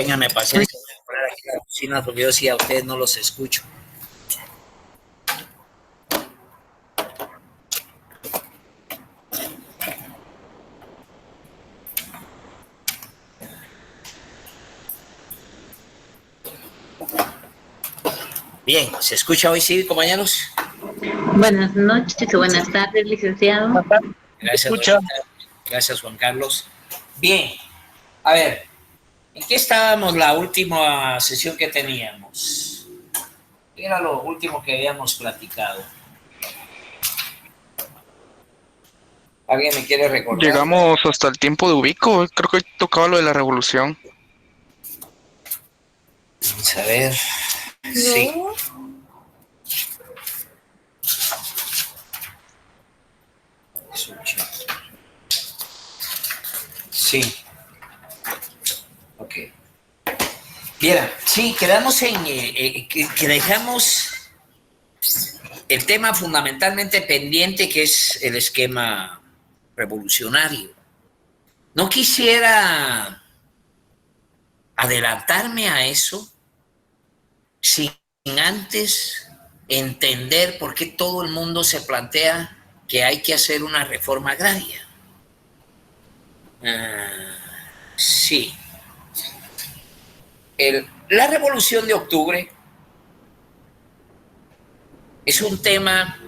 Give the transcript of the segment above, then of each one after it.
Ténganme paciencia, voy a poner aquí la cocina porque yo sí a ustedes no los escucho. Bien, ¿se escucha hoy sí, compañeros? Buenas noches o buenas tardes, licenciado. Gracias, Dorita. Gracias, Juan Carlos. Bien, a ver, ¿en qué estábamos la última sesión que teníamos? ¿Qué era lo último que habíamos platicado? ¿Alguien me quiere recordar? Llegamos hasta el tiempo de Ubico, creo que tocaba lo de la revolución. Vamos a ver. Sí. Sí. Ok. Bien, sí, quedamos en que dejamos el tema fundamentalmente pendiente, que es el esquema revolucionario. No quisiera adelantarme a eso sin antes entender por qué todo el mundo se plantea que hay que hacer una reforma agraria. Sí. La Revolución de Octubre es un tema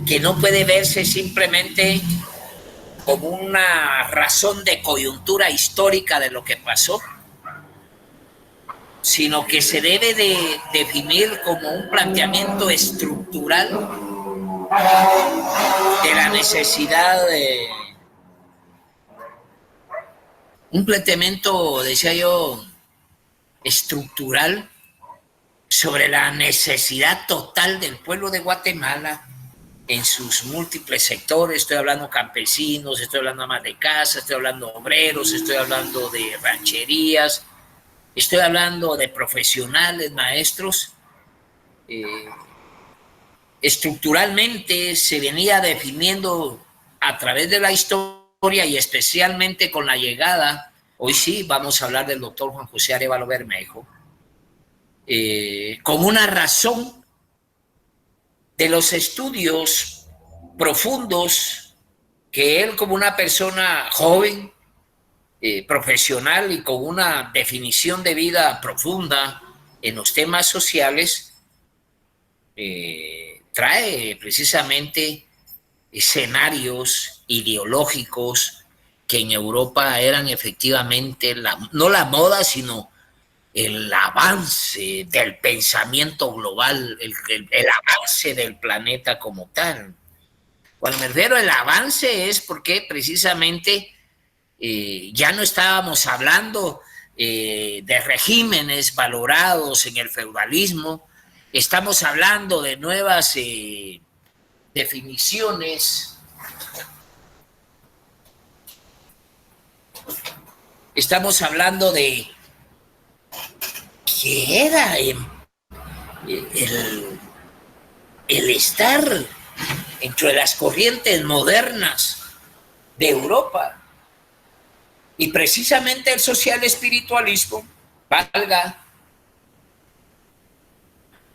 que no puede verse simplemente como una razón de coyuntura histórica de lo que pasó, sino que se debe de definir como un planteamiento estructural de la necesidad de un planteamiento, decía yo, estructural sobre la necesidad total del pueblo de Guatemala en sus múltiples sectores. Estoy hablando campesinos, estoy hablando amas de casa, estoy hablando obreros, estoy hablando de rancherías, estoy hablando de profesionales, maestros. Estructuralmente se venía definiendo a través de la historia y especialmente con la llegada, hoy sí vamos a hablar del doctor Juan José Arévalo Bermejo, con una razón de los estudios profundos que él, como una persona joven, profesional y con una definición de vida profunda en los temas sociales, trae precisamente escenarios ideológicos que en Europa eran efectivamente no la moda, sino el avance del pensamiento global, el avance del planeta como tal. Cuando me refiero al avance es porque precisamente ya no estábamos hablando de regímenes valorados en el feudalismo, estamos hablando de nuevas definiciones, estamos hablando de que era el estar entre las corrientes modernas de Europa. Y precisamente el social espiritualismo, valga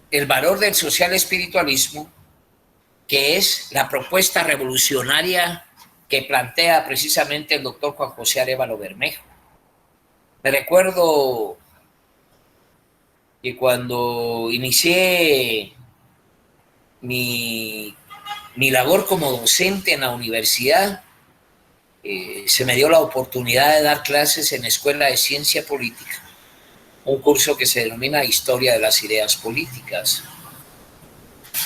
el valor del social espiritualismo, que es la propuesta revolucionaria que plantea precisamente el doctor Juan José Arévalo Bermejo. Me recuerdo que cuando inicié mi labor como docente en la universidad, se me dio la oportunidad de dar clases en la Escuela de Ciencia Política, un curso que se denomina Historia de las Ideas Políticas.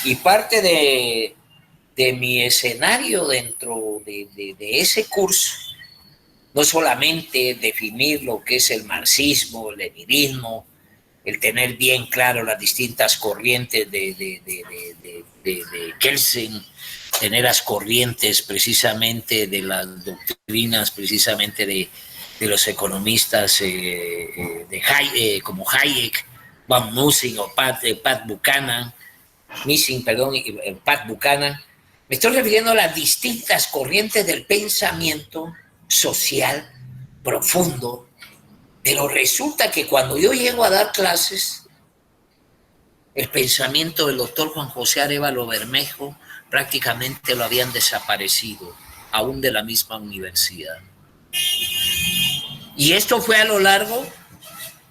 Y parte de mi escenario dentro de ese curso, no solamente definir lo que es el marxismo, el leninismo, el tener bien claro las distintas corrientes de Kelsen, tener las corrientes precisamente de las doctrinas precisamente de los economistas como Hayek, Von Mussing o Pat Buchanan, Pat Buchanan. Me estoy refiriendo a las distintas corrientes del pensamiento social profundo Pero resulta que cuando yo llego a dar clases, el pensamiento del doctor Juan José Arévalo Bermejo prácticamente lo habían desaparecido, aún de la misma universidad. Y esto fue a lo largo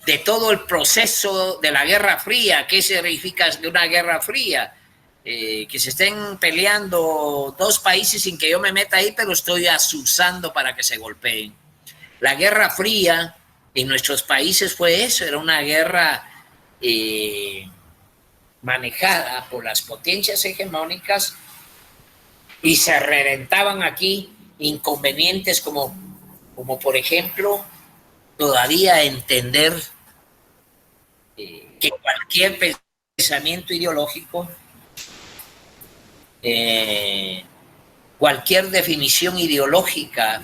de todo el proceso de la Guerra Fría. ¿Qué significa de una Guerra Fría? Que se estén peleando dos países sin que yo me meta ahí, pero estoy azuzando para que se golpeen. La Guerra Fría en nuestros países fue eso, era una guerra manejada por las potencias hegemónicas y se reventaban aquí inconvenientes como por ejemplo, todavía entender que cualquier pensamiento ideológico, cualquier definición ideológica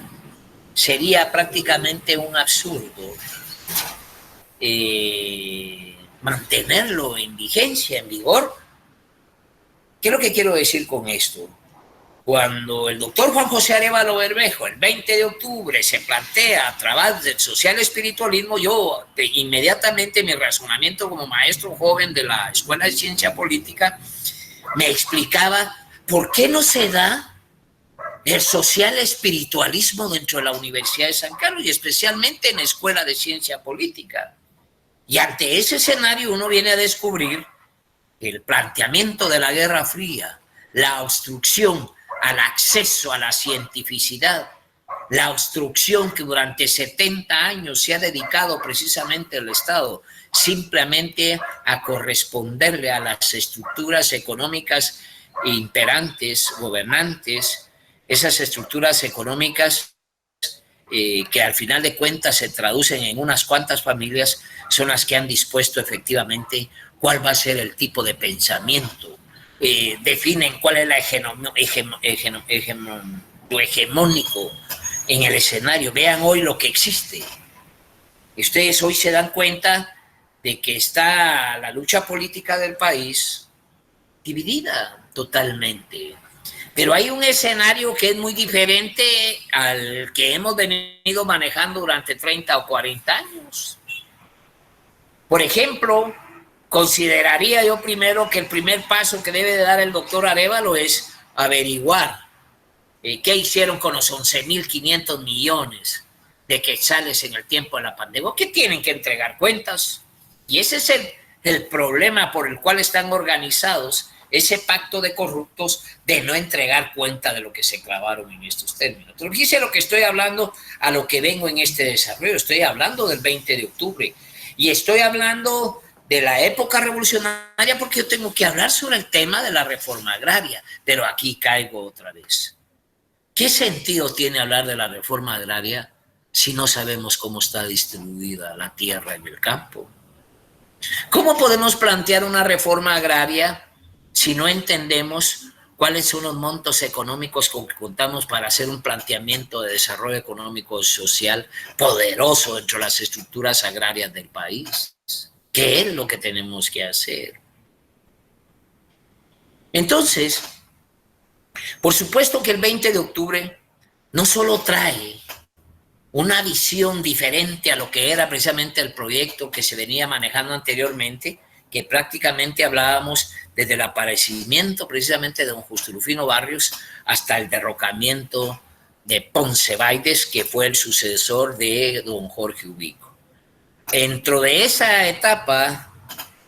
sería prácticamente un absurdo. Mantenerlo en vigencia, en vigor. ¿Qué es lo que quiero decir con esto? Cuando el doctor Juan José Arévalo Bermejo, el 20 de octubre, se plantea a través del social espiritualismo, yo inmediatamente mi razonamiento como maestro joven de la Escuela de Ciencia Política, me explicaba por qué no se da el social espiritualismo dentro de la Universidad de San Carlos y especialmente en la Escuela de Ciencia Política. Y ante ese escenario uno viene a descubrir el planteamiento de la Guerra Fría, la obstrucción al acceso a la cientificidad, la obstrucción que durante 70 años se ha dedicado precisamente el Estado simplemente a corresponderle a las estructuras económicas imperantes, gobernantes, esas estructuras económicas que al final de cuentas se traducen en unas cuantas familias, son las que han dispuesto efectivamente cuál va a ser el tipo de pensamiento, definen cuál es lo hegemónico en el escenario. Vean hoy lo que existe. Ustedes hoy se dan cuenta de que está la lucha política del país dividida totalmente. Pero hay un escenario que es muy diferente al que hemos venido manejando durante 30 o 40 años. Por ejemplo, consideraría yo primero que el primer paso que debe de dar el doctor Arévalo es averiguar qué hicieron con los 11.500 millones de quetzales en el tiempo de la pandemia. ¿Qué tienen que entregar cuentas? Y ese es el problema por el cual están organizados ese pacto de corruptos de no entregar cuenta de lo que se clavaron en estos términos. Pero fíjense lo que estoy hablando, a lo que vengo en este desarrollo. Estoy hablando del 20 de octubre y estoy hablando de la época revolucionaria porque yo tengo que hablar sobre el tema de la reforma agraria, pero aquí caigo otra vez. ¿Qué sentido tiene hablar de la reforma agraria si no sabemos cómo está distribuida la tierra en el campo? ¿Cómo podemos plantear una reforma agraria si no entendemos cuáles son los montos económicos con que contamos para hacer un planteamiento de desarrollo económico y social poderoso dentro de las estructuras agrarias del país? ¿Qué es lo que tenemos que hacer? Entonces, por supuesto que el 20 de octubre no solo trae una visión diferente a lo que era precisamente el proyecto que se venía manejando anteriormente, que prácticamente hablábamos desde el aparecimiento precisamente de don Justo Rufino Barrios hasta el derrocamiento de Ponce Baides, que fue el sucesor de don Jorge Ubico. Dentro de esa etapa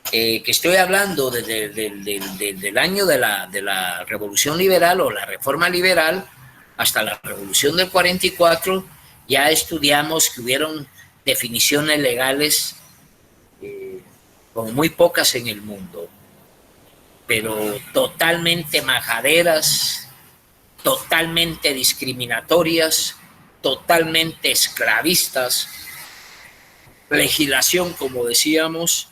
que estoy hablando del año de la Revolución Liberal o la Reforma Liberal hasta la Revolución del 44, ya estudiamos que hubieron definiciones legales como muy pocas en el mundo, pero totalmente majaderas, totalmente discriminatorias, totalmente esclavistas, legislación, como decíamos,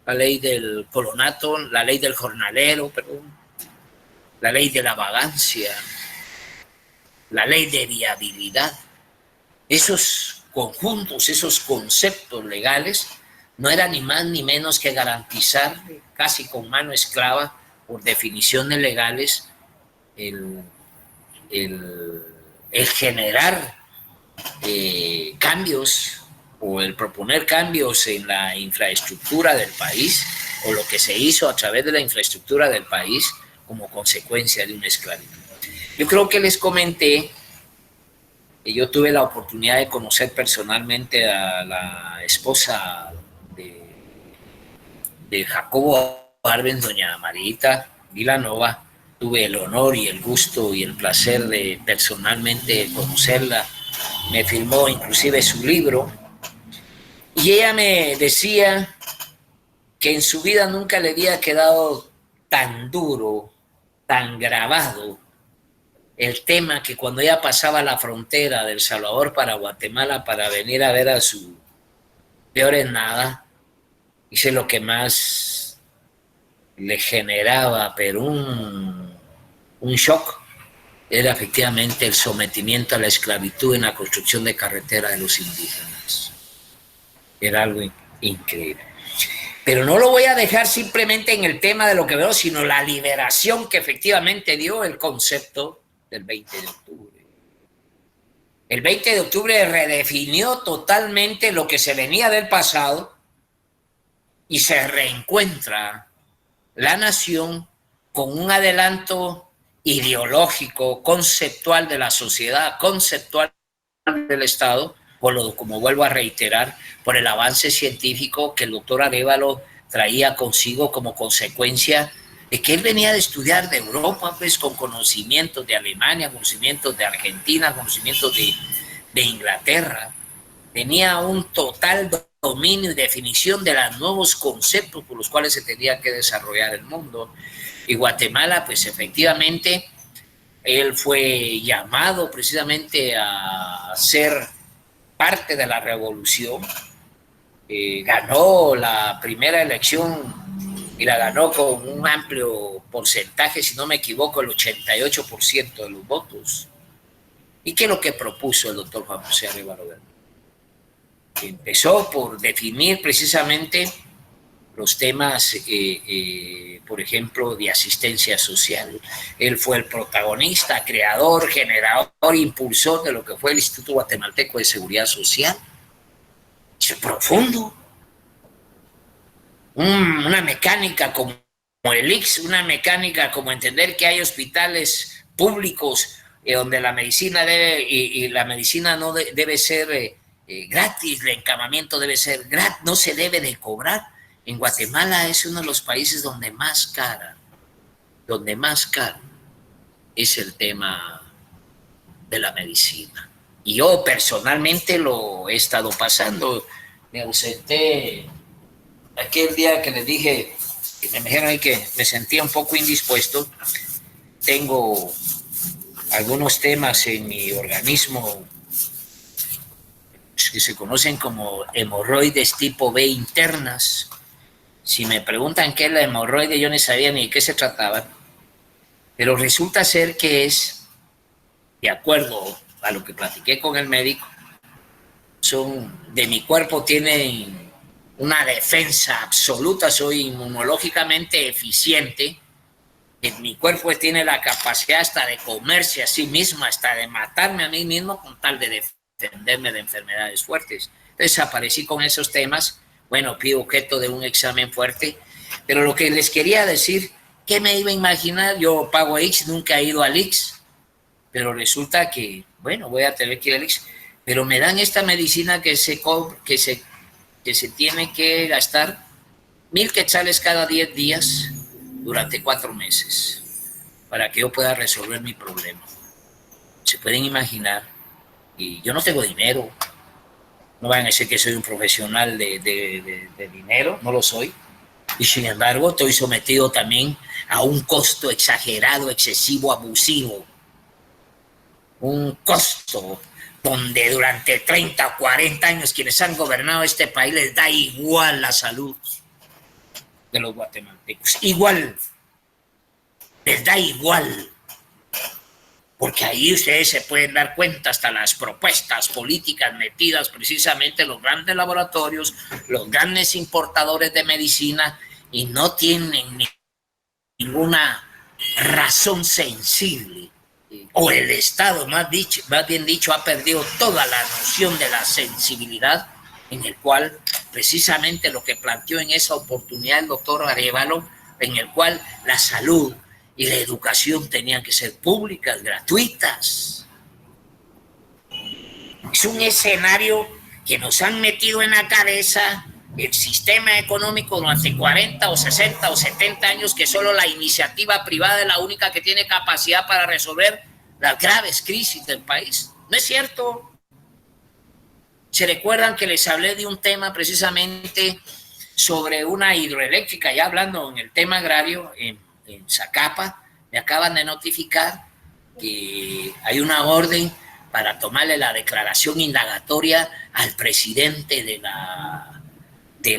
la ley del colonato, la ley del jornalero, la ley de la vagancia, la ley de viabilidad. Esos conjuntos, esos conceptos legales no era ni más ni menos que garantizar casi con mano esclava, por definiciones legales, el generar cambios o el proponer cambios en la infraestructura del país, o lo que se hizo a través de la infraestructura del país como consecuencia de una esclavitud. Yo creo que les comenté que yo tuve la oportunidad de conocer personalmente a la esposa de Jacobo Arbenz, doña Marita Vilanova. Tuve el honor y el gusto y el placer de personalmente conocerla. Me firmó inclusive su libro. Y ella me decía que en su vida nunca le había quedado tan duro, tan grabado el tema, que cuando ella pasaba la frontera de El Salvador para Guatemala para venir a ver a su peor en nada, hice lo que más le generaba, pero un shock, era efectivamente el sometimiento a la esclavitud en la construcción de carretera de los indígenas. Era algo increíble. Pero no lo voy a dejar simplemente en el tema de lo que veo, sino la liberación que efectivamente dio el concepto del 20 de octubre. El 20 de octubre redefinió totalmente lo que se venía del pasado y se reencuentra la nación con un adelanto ideológico, conceptual de la sociedad, conceptual del Estado, como vuelvo a reiterar, por el avance científico que el doctor Arévalo traía consigo como consecuencia de que él venía de estudiar de Europa, pues con conocimientos de Alemania, conocimientos de Argentina, conocimientos de Inglaterra. Tenía un total dominio y definición de los nuevos conceptos por los cuales se tenía que desarrollar el mundo. Y Guatemala, pues efectivamente, él fue llamado precisamente a ser parte de la revolución. Ganó la primera elección y la ganó con un amplio porcentaje, si no me equivoco, el 88% de los votos. ¿Y qué es lo que propuso el doctor Juan José Arévalo Bermúdez? Empezó por definir precisamente los temas, por ejemplo, de asistencia social. Él fue el protagonista, creador, generador, impulsor de lo que fue el Instituto Guatemalteco de Seguridad Social. Es profundo. Una mecánica como el ICS, una mecánica como entender que hay hospitales públicos donde la medicina debe, y la medicina no debe ser gratis, el encamamiento debe ser gratis, no se debe de cobrar. En Guatemala es uno de los países donde más caro es el tema de la medicina. Y yo personalmente lo he estado pasando. Me ausenté aquel día que les dije, que me dijeron ahí que me sentía un poco indispuesto. Tengo algunos temas en mi organismo que se conocen como hemorroides tipo B internas. Si me preguntan qué es la hemorroide, yo no sabía ni de qué se trataba, pero resulta ser que es, de acuerdo a lo que platiqué con el médico, de mi cuerpo tienen una defensa absoluta, soy inmunológicamente eficiente, mi cuerpo tiene la capacidad hasta de comerse a sí mismo, hasta de matarme a mí mismo con tal de defenderme de enfermedades fuertes. Entonces aparecí con esos temas. Bueno, fui objeto de un examen fuerte, pero lo que les quería decir, ¿qué me iba a imaginar? Yo pago IX, nunca he ido al IX, pero resulta que, bueno, voy a tener que ir al IX, pero me dan esta medicina que se tiene que gastar 1,000 quetzales cada 10 días durante 4 meses para que yo pueda resolver mi problema. Se pueden imaginar, y yo no tengo dinero. No van a decir que soy un profesional de dinero, no lo soy. Y sin embargo, estoy sometido también a un costo exagerado, excesivo, abusivo. Un costo donde durante 30 o 40 años quienes han gobernado este país les da igual la salud de los guatemaltecos. Igual. Les da igual. Porque ahí ustedes se pueden dar cuenta hasta las propuestas políticas metidas precisamente en los grandes laboratorios, los grandes importadores de medicina, y no tienen ninguna razón sensible. O el Estado, más bien dicho, ha perdido toda la noción de la sensibilidad en el cual precisamente lo que planteó en esa oportunidad el doctor Arévalo, en el cual la salud y la educación tenían que ser públicas, gratuitas. Es un escenario que nos han metido en la cabeza el sistema económico durante 40 o 60 o 70 años, que solo la iniciativa privada es la única que tiene capacidad para resolver las graves crisis del país. ¿No es cierto? ¿Se recuerdan que les hablé de un tema precisamente sobre una hidroeléctrica, ya hablando en el tema agrario, en Zacapa? Me acaban de notificar que hay una orden para tomarle la declaración indagatoria al presidente de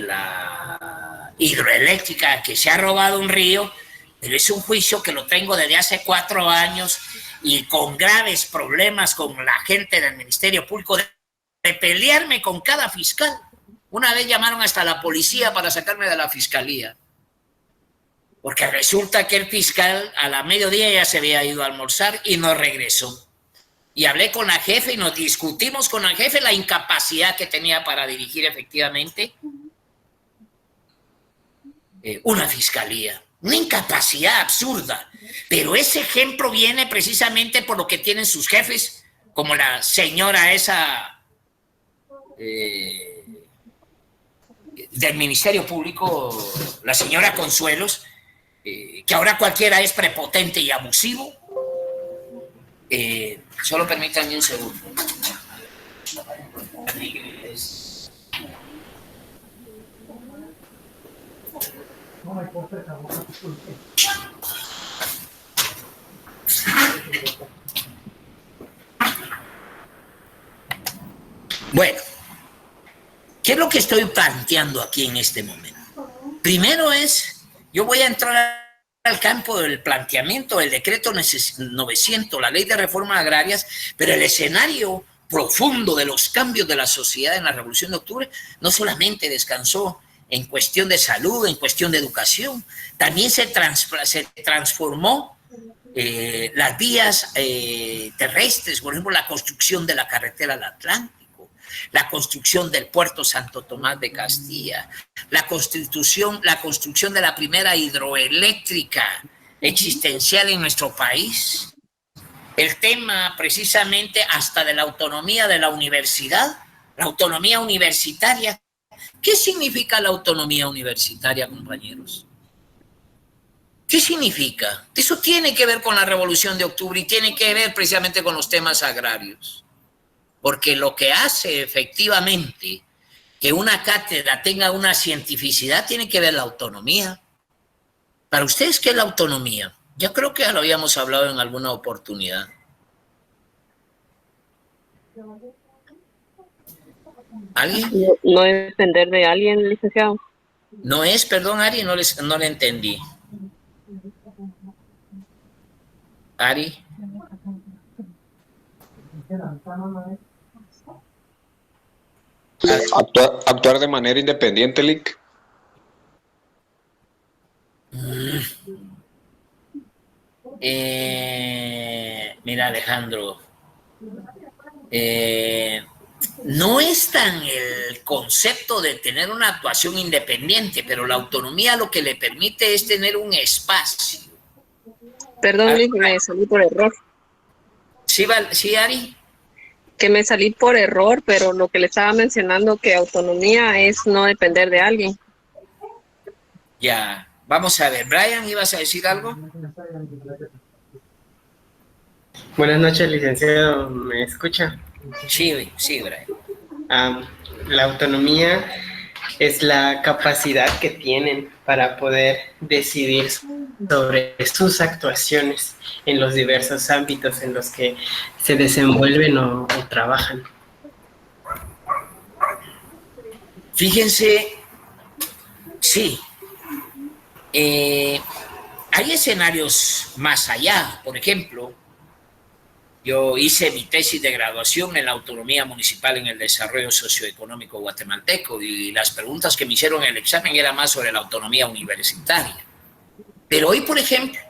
la hidroeléctrica que se ha robado un río, pero es un juicio que lo tengo desde hace 4 años y con graves problemas con la gente del Ministerio Público de pelearme con cada fiscal. Una vez llamaron hasta la policía para sacarme de la fiscalía, porque resulta que el fiscal a la mediodía ya se había ido a almorzar y no regresó. Y hablé con la jefe y nos discutimos con el jefe la incapacidad que tenía para dirigir efectivamente una fiscalía. Una incapacidad absurda. Pero ese ejemplo viene precisamente por lo que tienen sus jefes, como la señora esa del Ministerio Público, la señora Consuelos, que ahora cualquiera es prepotente y abusivo. Solo permítanme un segundo. Bueno, ¿qué es lo que estoy planteando aquí en este momento? Primero yo voy a entrar al campo del planteamiento del decreto 900, la ley de reformas agrarias, pero el escenario profundo de los cambios de la sociedad en la Revolución de Octubre no solamente descansó en cuestión de salud, en cuestión de educación, también se transformó las vías terrestres, por ejemplo, la construcción de la carretera al Atlántico, la construcción del puerto Santo Tomás de Castilla, la construcción de la primera hidroeléctrica existencial en nuestro país, el tema precisamente hasta de la autonomía de la universidad, la autonomía universitaria. ¿Qué significa la autonomía universitaria, compañeros? ¿Qué significa? Eso tiene que ver con la Revolución de Octubre y tiene que ver precisamente con los temas agrarios. Porque lo que hace efectivamente que una cátedra tenga una cientificidad tiene que ver la autonomía. Para ustedes, ¿qué es la autonomía? Yo creo que ya lo habíamos hablado en alguna oportunidad. ¿Alguien? No depender de alguien, licenciado. No es, perdón, Ari, no le entendí. Ari. Actuar de manera independiente, Lic. Mira, Alejandro, no es tan el concepto de tener una actuación independiente, pero la autonomía lo que le permite es tener un espacio. Perdón, Lic, me salí por error. ¿Sí, Ari? Que me salí por error, pero lo que le estaba mencionando que autonomía es no depender de alguien. Ya, vamos a ver. Brian, ¿ibas a decir algo? Buenas noches, licenciado. ¿Me escucha? Sí, Brian. La autonomía es la capacidad que tienen para poder decidir sobre sus actuaciones en los diversos ámbitos en los que se desenvuelven o trabajan. Fíjense, sí, hay escenarios más allá. Por ejemplo, yo hice mi tesis de graduación en la autonomía municipal en el desarrollo socioeconómico guatemalteco y las preguntas que me hicieron en el examen eran más sobre la autonomía universitaria. Pero hoy, por ejemplo,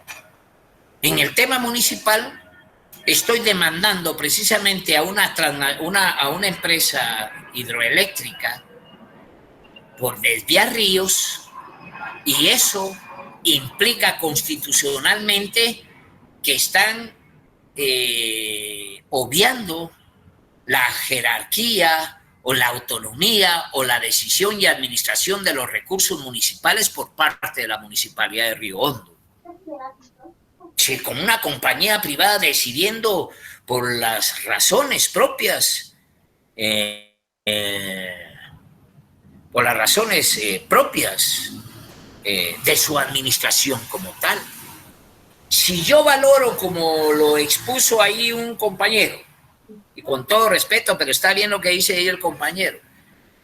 en el tema municipal, estoy demandando precisamente a una empresa hidroeléctrica por desviar ríos, y eso implica constitucionalmente que están obviando la jerarquía o la autonomía o la decisión y administración de los recursos municipales por parte de la Municipalidad de Río Hondo. Sí, con una compañía privada decidiendo por las razones propias, de su administración como tal. Si yo valoro, como lo expuso ahí un compañero, y con todo respeto, pero está bien lo que dice ahí el compañero,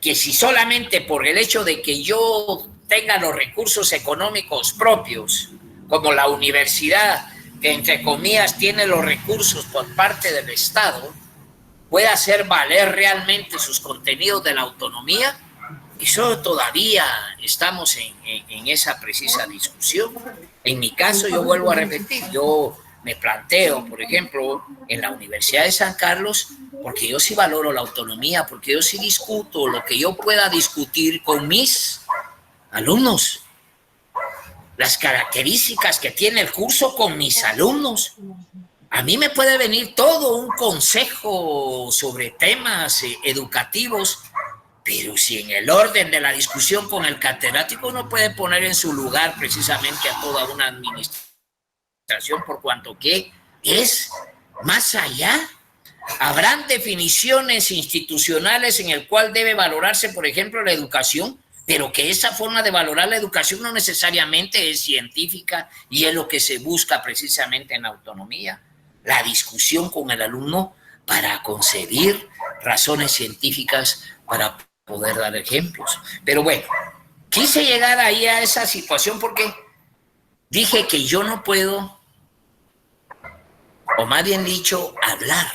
que si solamente por el hecho de que yo tenga los recursos económicos propios, como la universidad, que entre comillas tiene los recursos por parte del Estado, pueda hacer valer realmente sus contenidos de la autonomía, eso todavía estamos en esa precisa discusión. En mi caso, yo vuelvo a repetir, yo me planteo, por ejemplo, en la Universidad de San Carlos, porque yo sí valoro la autonomía, porque yo sí discuto lo que yo pueda discutir con mis alumnos, las características que tiene el curso con mis alumnos. A mí me puede venir todo un consejo sobre temas educativos, pero si en el orden de la discusión con el catedrático no puede poner en su lugar precisamente a toda una administración, por cuanto que es más allá. Habrán definiciones institucionales en el cual debe valorarse, por ejemplo, la educación, pero que esa forma de valorar la educación no necesariamente es científica, y es lo que se busca precisamente en la autonomía, la discusión con el alumno para concebir razones científicas para poder dar ejemplos. Pero bueno, quise llegar ahí a esa situación porque dije que yo no puedo, o más bien dicho, hablar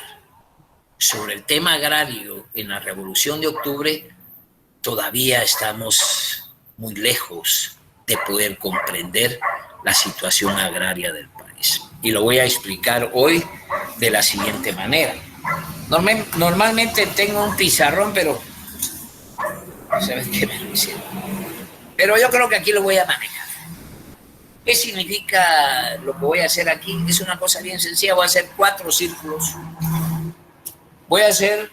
sobre el tema agrario en la Revolución de Octubre. Todavía estamos muy lejos de poder comprender la situación agraria del país. Y lo voy a explicar hoy de la siguiente manera. Normalmente tengo un pizarrón, pero ¿saben qué me lo hicieron? Pero yo creo que aquí lo voy a manejar. ¿Qué significa lo que voy a hacer aquí? Es una cosa bien sencilla. Voy a hacer 4 círculos. Voy a hacer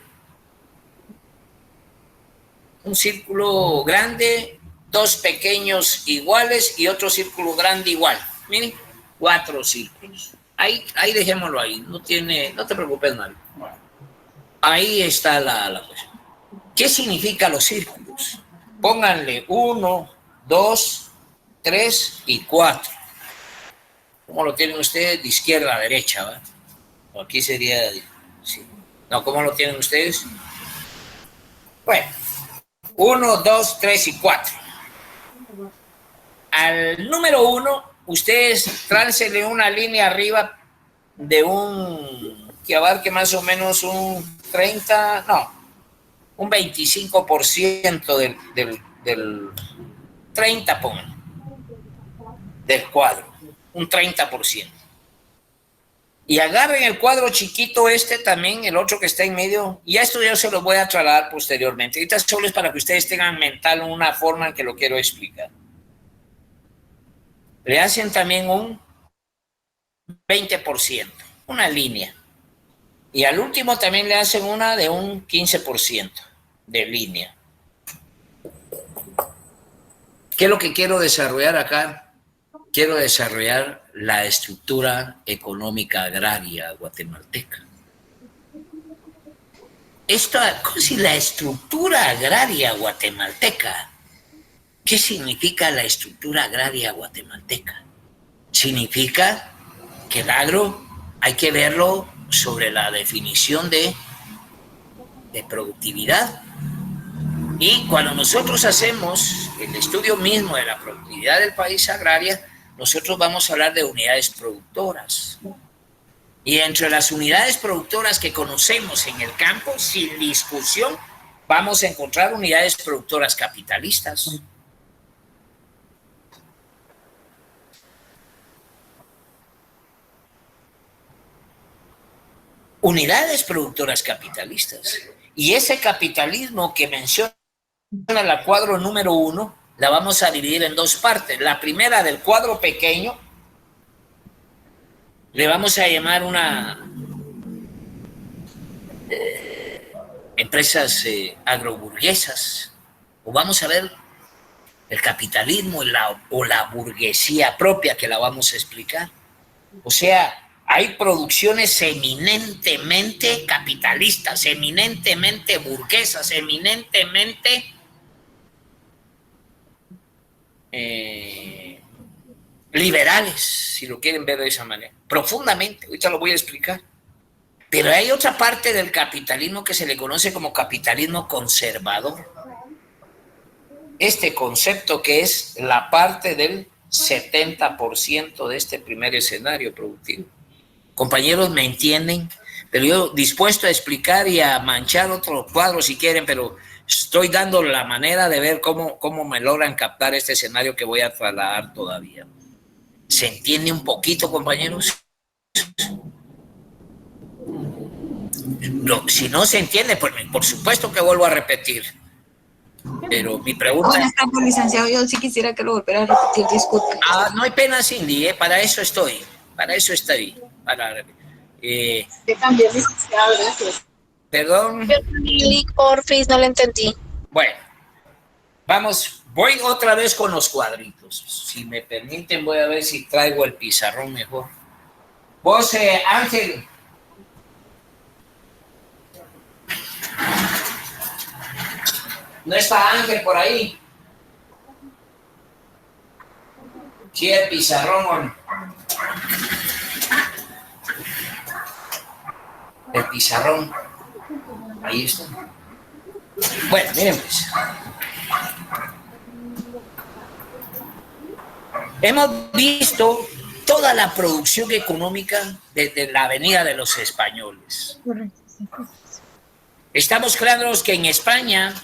un círculo grande, 2 pequeños iguales y otro círculo grande igual. Miren, 4 círculos. Ahí dejémoslo ahí. No te preocupes, Mario. Ahí está la cosa. ¿Qué significan los círculos? Pónganle 1, 2, 3 y 4. ¿Cómo lo tienen ustedes? De izquierda a derecha, ¿verdad? O aquí sería... Sí. No, ¿cómo lo tienen ustedes? Bueno, 1, 2, 3 y 4. Al número 1, ustedes trácenle una línea arriba de que abarque más o menos un 25% del 30, pongan, del cuadro, un 30%. Y agarren el cuadro chiquito también, el otro que está en medio, y a esto yo se lo voy a trasladar posteriormente. Ahorita solo es para que ustedes tengan mental una forma en que lo quiero explicar. Le hacen también un 20%, una línea. Y al último también le hacen una de un 15% de línea. ¿Qué es lo que quiero desarrollar acá? Quiero desarrollar la estructura económica agraria guatemalteca. ¿Cómo si la estructura agraria guatemalteca? ¿Qué significa la estructura agraria guatemalteca? Significa que el agro hay que verlo sobre la definición de productividad. Y cuando nosotros hacemos el estudio mismo de la productividad del país agraria, nosotros vamos a hablar de unidades productoras. Y entre las unidades productoras que conocemos en el campo, sin discusión, vamos a encontrar unidades productoras capitalistas. Unidades productoras capitalistas. Y ese capitalismo que menciona La cuadro número 1 la vamos a dividir en dos partes. La primera, del cuadro pequeño, le vamos a llamar empresas agroburguesas, o vamos a ver el capitalismo o la burguesía propia, que la vamos a explicar. O sea, hay producciones eminentemente capitalistas, eminentemente burguesas, eminentemente liberales, si lo quieren ver de esa manera, profundamente. Ahorita lo voy a explicar. Pero hay otra parte del capitalismo que se le conoce como capitalismo conservador. Este concepto, que es la parte del 70% de este primer escenario productivo. Compañeros, ¿me entienden? Pero yo dispuesto a explicar y a manchar otros cuadros si quieren, pero estoy dando la manera de ver cómo me logran captar este escenario que voy a trasladar todavía. ¿Se entiende un poquito, compañeros? No, si no se entiende, pues por supuesto que vuelvo a repetir. Pero mi pregunta... Buenas tardes, licenciado. Yo sí quisiera que lo volviera a repetir, disculpe. No hay pena, Cindy, para eso estoy. Para eso estoy. También, licenciado, gracias. Perdón. Porfis, no lo entendí. Bueno, voy otra vez con los cuadritos. Si me permiten, voy a ver si traigo el pizarrón mejor. Vos, Ángel. ¿No está Ángel por ahí? Sí, el pizarrón. El pizarrón. Ahí está. Bueno, miren pues. Hemos visto toda la producción económica desde la Avenida de los Españoles. Estamos claros que en España,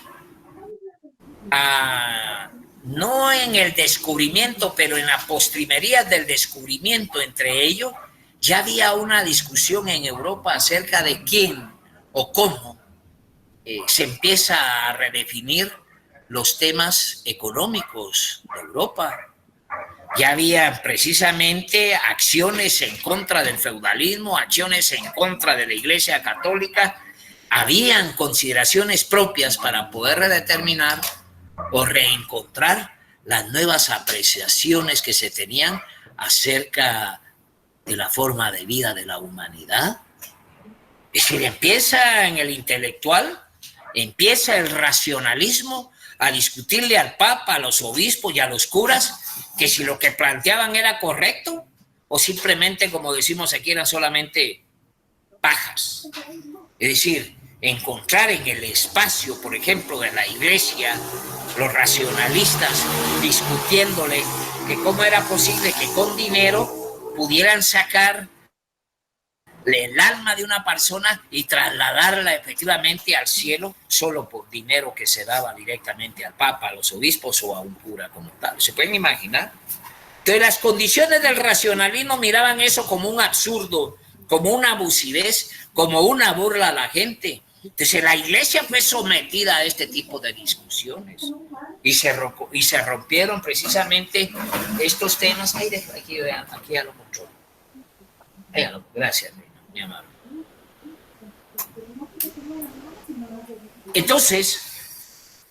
no en el descubrimiento, pero en la postrimería del descubrimiento, entre ellos, ya había una discusión en Europa acerca de quién o cómo se empieza a redefinir los temas económicos de Europa. Ya había precisamente acciones en contra del feudalismo, acciones en contra de la Iglesia Católica. Habían consideraciones propias para poder redeterminar o reencontrar las nuevas apreciaciones que se tenían acerca de la forma de vida de la humanidad. Es decir, empieza en el intelectual, empieza el racionalismo a discutirle al Papa, a los obispos y a los curas que si lo que planteaban era correcto o simplemente, como decimos aquí, eran solamente pajas. Es decir, encontrar en el espacio, por ejemplo, de la Iglesia, los racionalistas discutiéndole que cómo era posible que con dinero pudieran sacar el alma de una persona y trasladarla efectivamente al cielo solo por dinero que se daba directamente al Papa, a los obispos o a un cura como tal. ¿Se pueden imaginar? Entonces, las condiciones del racionalismo miraban eso como un absurdo, como una abusivez, como una burla a la gente. Entonces, la Iglesia fue sometida a este tipo de discusiones y se rompieron precisamente estos temas. Aquí ya lo controlo. Gracias, mi amable. Entonces,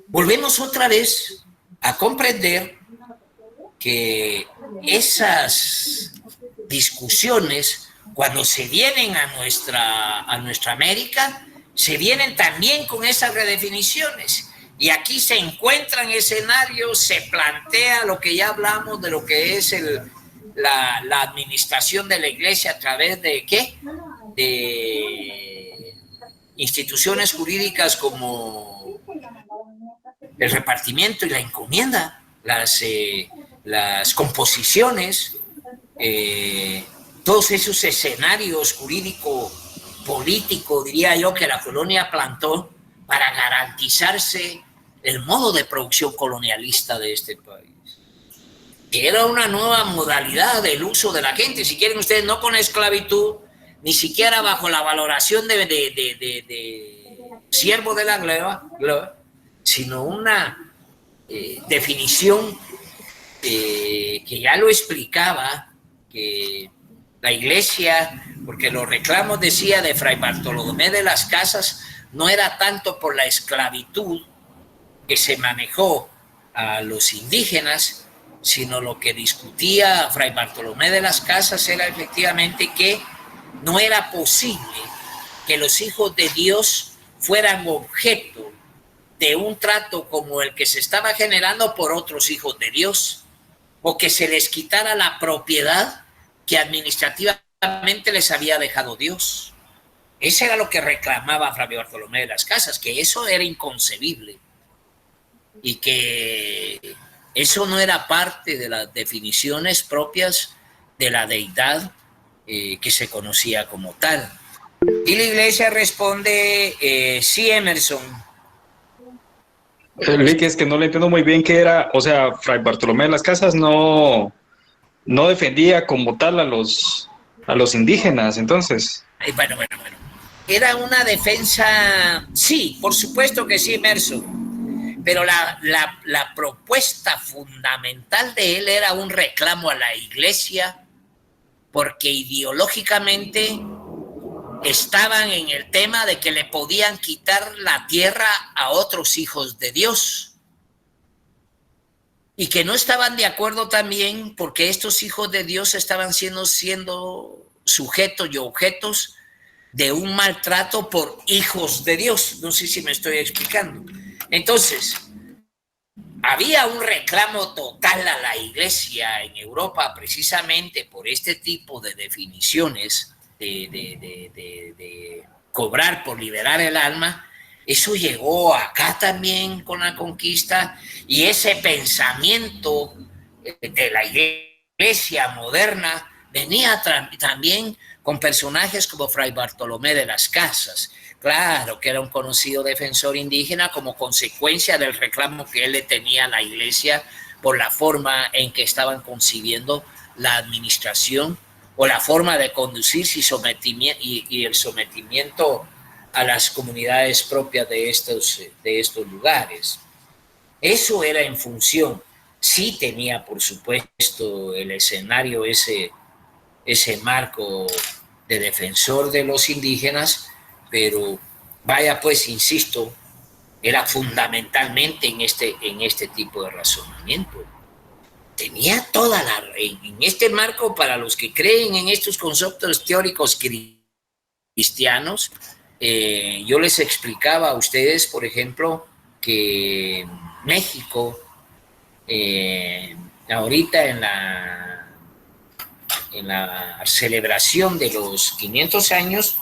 volvemos otra vez a comprender que esas discusiones, cuando se vienen a nuestra América, se vienen también con esas redefiniciones. Y aquí se encuentran escenarios, se plantea lo que ya hablamos de lo que es la administración de la Iglesia a través de ¿qué? De instituciones jurídicas como el repartimiento y la encomienda, las composiciones, todos esos escenarios jurídico-político, diría yo, que la colonia plantó para garantizarse el modo de producción colonialista de este país. Que era una nueva modalidad del uso de la gente, si quieren ustedes, no con esclavitud, ni siquiera bajo la valoración de siervo de la gloria, sino una definición que ya lo explicaba, que la iglesia, porque los reclamos, decía, de Fray Bartolomé de las Casas, no era tanto por la esclavitud que se manejó a los indígenas, sino lo que discutía Fray Bartolomé de las Casas era efectivamente que no era posible que los hijos de Dios fueran objeto de un trato como el que se estaba generando por otros hijos de Dios, o que se les quitara la propiedad que administrativamente les había dejado Dios. Eso era lo que reclamaba Fray Bartolomé de las Casas, que eso era inconcebible y que eso no era parte de las definiciones propias de la deidad que se conocía como tal. Y la iglesia responde, sí, Emerson. Enrique, es que no le entiendo muy bien qué era, o sea, Fray Bartolomé de las Casas no defendía como tal a los indígenas, entonces. Bueno. Era una defensa, sí, por supuesto que sí, Emerson, pero la propuesta fundamental de él era un reclamo a la iglesia, porque ideológicamente estaban en el tema de que le podían quitar la tierra a otros hijos de Dios y que no estaban de acuerdo también porque estos hijos de Dios estaban siendo sujetos y objetos de un maltrato por hijos de Dios. No sé si me estoy explicando. Entonces, había un reclamo total a la iglesia en Europa precisamente por este tipo de definiciones de cobrar por liberar el alma. Eso llegó acá también con la conquista, y ese pensamiento de la iglesia moderna venía también con personajes como Fray Bartolomé de las Casas, claro, que era un conocido defensor indígena como consecuencia del reclamo que él le tenía a la iglesia por la forma en que estaban concibiendo la administración o la forma de conducirse y el sometimiento a las comunidades propias de estos lugares. Eso era en función, sí tenía por supuesto el escenario ese marco de defensor de los indígenas, pero vaya pues, insisto, era fundamentalmente en este tipo de razonamiento. Tenía en este marco, para los que creen en estos conceptos teóricos cristianos, yo les explicaba a ustedes, por ejemplo, que México, ahorita en la celebración de los 500 años,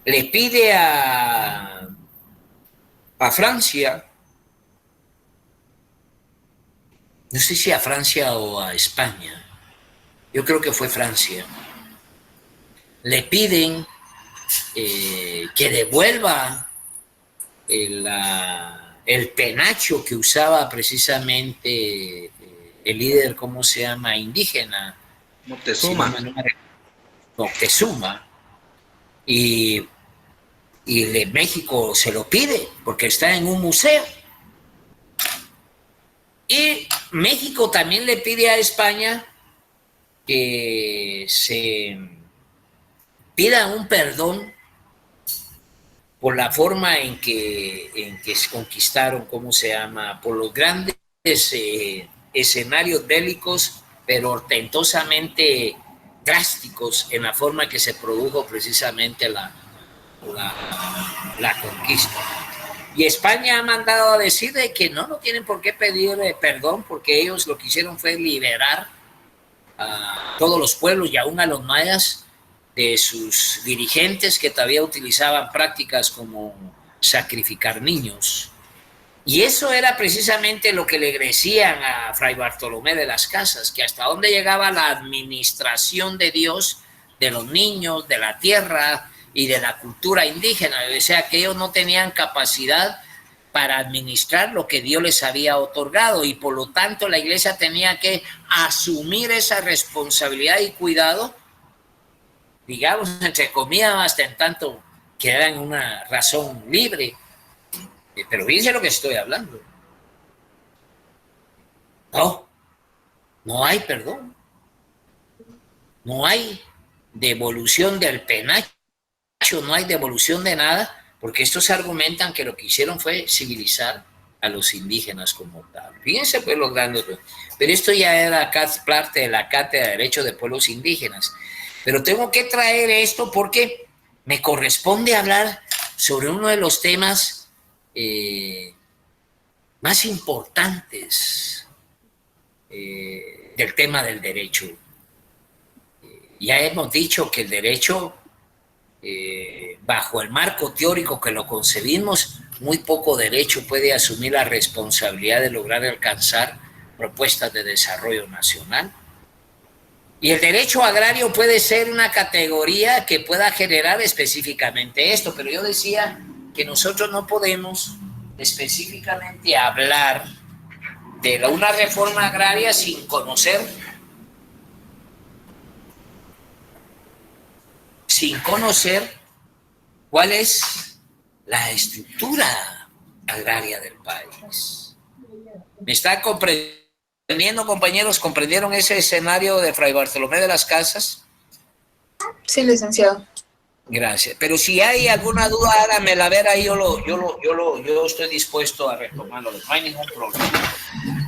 le pide a Francia, no sé si a Francia o a España, yo creo que fue Francia, le piden que devuelva el penacho que usaba precisamente el líder, ¿cómo se llama?, indígena, Moctezuma, y México se lo pide porque está en un museo. Y México también le pide a España que se pida un perdón por la forma en que se conquistaron, ¿cómo se llama?, por los grandes escenarios bélicos, pero ortentosamente drásticos en la forma que se produjo precisamente la conquista. Y España ha mandado a decir de que no tienen por qué pedir perdón, porque ellos lo que hicieron fue liberar a todos los pueblos y aún a los mayas de sus dirigentes que todavía utilizaban prácticas como sacrificar niños. Y eso era precisamente lo que le decían a Fray Bartolomé de las Casas, que hasta dónde llegaba la administración de Dios, de los niños, de la tierra y de la cultura indígena. O sea, que ellos no tenían capacidad para administrar lo que Dios les había otorgado, y por lo tanto la iglesia tenía que asumir esa responsabilidad y cuidado, digamos, entre comillas, hasta en tanto que eran una razón libre. Pero fíjense lo que estoy hablando. No, no hay perdón. No hay devolución del penacho, no hay devolución de nada, porque estos argumentan que lo que hicieron fue civilizar a los indígenas como tal. Fíjense pues los grandes. Pero esto ya era parte de la Cátedra de Derechos de Pueblos Indígenas. Pero tengo que traer esto porque me corresponde hablar sobre uno de los temas más importantes del tema del derecho. Ya hemos dicho que el derecho, bajo el marco teórico que lo concebimos, muy poco derecho puede asumir la responsabilidad de lograr alcanzar propuestas de desarrollo nacional. Y el derecho agrario puede ser una categoría que pueda generar específicamente esto, pero yo decía que nosotros no podemos específicamente hablar de una reforma agraria sin conocer cuál es la estructura agraria del país. ¿Me está comprendiendo, compañeros? ¿Comprendieron ese escenario de Fray Bartolomé de las Casas? Sí, licenciado. Gracias. Pero si hay alguna duda, háganmela ver ahí, yo estoy dispuesto a retomarlo, no hay ningún problema.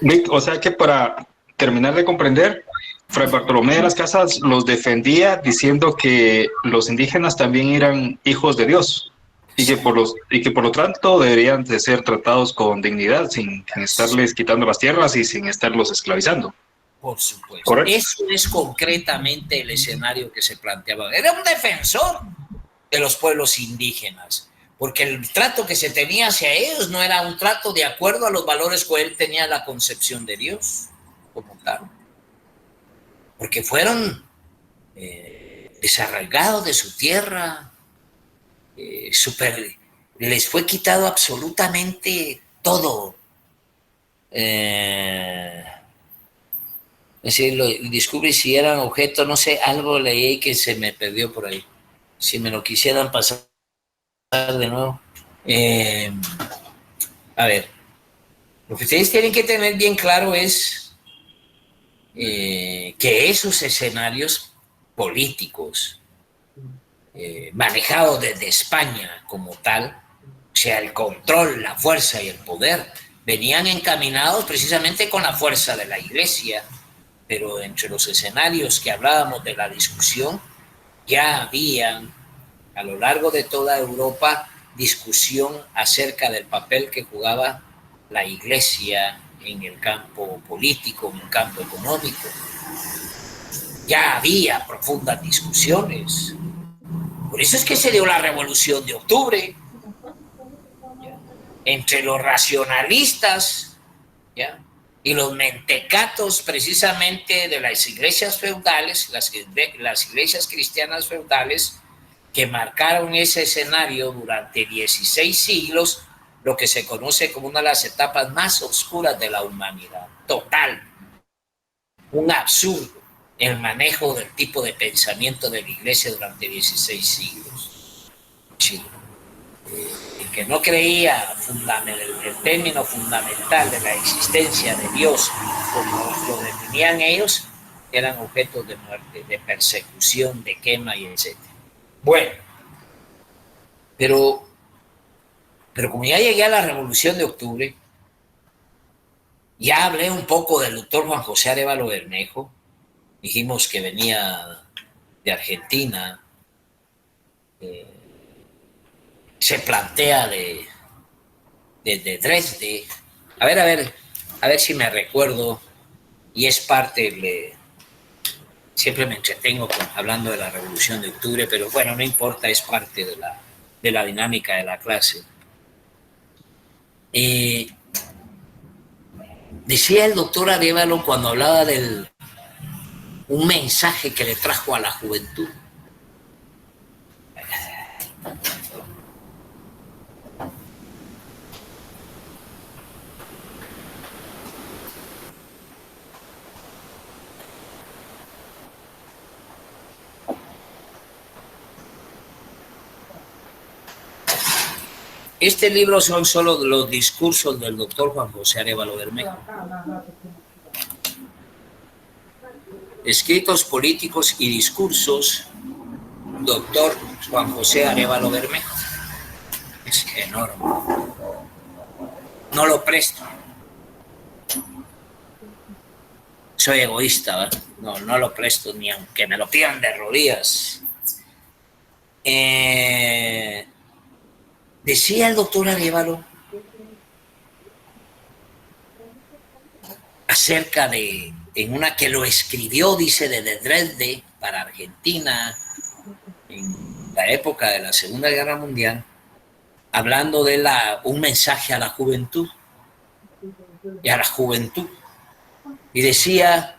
Vic, o sea que para terminar de comprender, Fray Bartolomé de las Casas los defendía diciendo que los indígenas también eran hijos de Dios y que por lo tanto deberían de ser tratados con dignidad, sin estarles quitando las tierras y sin estarlos esclavizando. Por supuesto. ¿Correcto? Eso es concretamente el escenario que se planteaba. Era un defensor de los pueblos indígenas, porque el trato que se tenía hacia ellos no era un trato de acuerdo a los valores que él tenía la concepción de Dios como tal, porque fueron desarraigados de su tierra, les fue quitado absolutamente todo. Descubrí si eran objetos, no sé, algo leí que se me perdió por ahí. Si me lo quisieran pasar de nuevo. A ver, lo que ustedes tienen que tener bien claro es que esos escenarios políticos manejados desde España como tal, o sea, el control, la fuerza y el poder, venían encaminados precisamente con la fuerza de la Iglesia, pero entre los escenarios que hablábamos de la discusión, ya habían a lo largo de toda Europa discusión acerca del papel que jugaba la Iglesia en el campo político, en el campo económico. Ya había profundas discusiones. Por eso es que se dio la Revolución de Octubre, ¿ya? Entre los racionalistas, ¿ya?, y los mentecatos precisamente de las iglesias feudales, las iglesias cristianas feudales, que marcaron ese escenario durante 16 siglos, lo que se conoce como una de las etapas más oscuras de la humanidad. Total. Un absurdo el manejo del tipo de pensamiento de la iglesia durante 16 siglos. Sí. El que no creía el término fundamental de la existencia de Dios, como lo definían ellos, eran objetos de muerte, de persecución, de quema y etc. Bueno, pero como ya llegué a la Revolución de Octubre, ya hablé un poco del doctor Juan José Arévalo Bermejo, dijimos que venía de Argentina, se plantea de Dresde. A ver si me recuerdo, y es parte, siempre me entretengo hablando de la Revolución de Octubre, pero bueno, no importa, es parte de la dinámica de la clase. Decía el doctor Arévalo cuando hablaba de un mensaje que le trajo a la juventud. Este libro son solo los discursos del doctor Juan José Arévalo Bermejo. Escritos políticos y discursos, doctor Juan José Arévalo Bermejo. Es enorme. No lo presto. Soy egoísta, ¿verdad? No lo presto ni aunque me lo pidan de rodillas. Decía el doctor Arévalo acerca de, en una que lo escribió, dice, desde Dresde para Argentina, en la época de la Segunda Guerra Mundial, hablando de un mensaje a la juventud y a la juventud. Y decía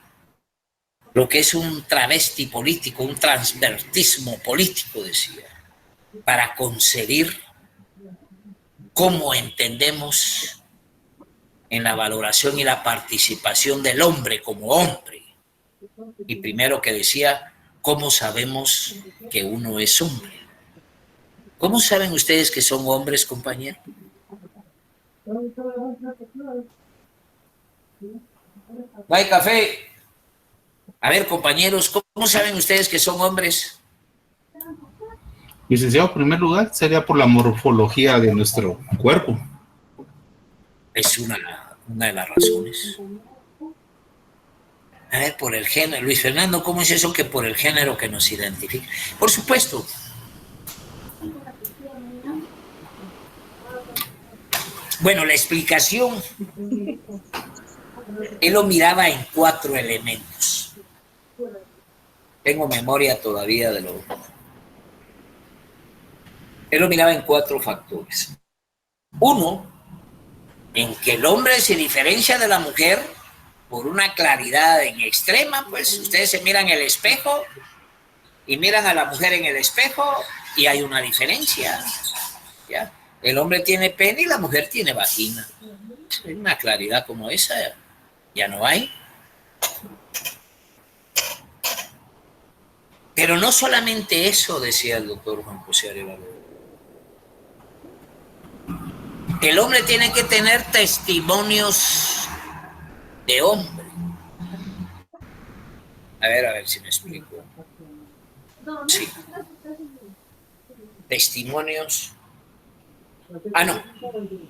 lo que es un travesti político, un transvertismo político, decía, para concebir cómo entendemos en la valoración y la participación del hombre como hombre. Y primero que decía, ¿cómo sabemos que uno es hombre? ¿Cómo saben ustedes que son hombres, compañeros? ¿No hay café? A ver, compañeros, ¿cómo saben ustedes que son hombres? Licenciado, en primer lugar, sería por la morfología de nuestro cuerpo. Es una de las razones. A ver, por el género. Luis Fernando, ¿cómo es eso que por el género que nos identifica? Por supuesto. Bueno, la explicación, él lo miraba en 4 elementos. Tengo memoria todavía de lo... Él lo miraba en 4 factores. 1, en que el hombre se diferencia de la mujer por una claridad en extrema, pues ustedes se miran en el espejo y miran a la mujer en el espejo y hay una diferencia, ¿ya? El hombre tiene pene y la mujer tiene vagina. Una claridad como esa ya no hay. Pero no solamente eso, decía el doctor Juan José Arévalo. El hombre tiene que tener testimonios de hombre. A ver si me explico. Sí. Testimonios. Ah, no.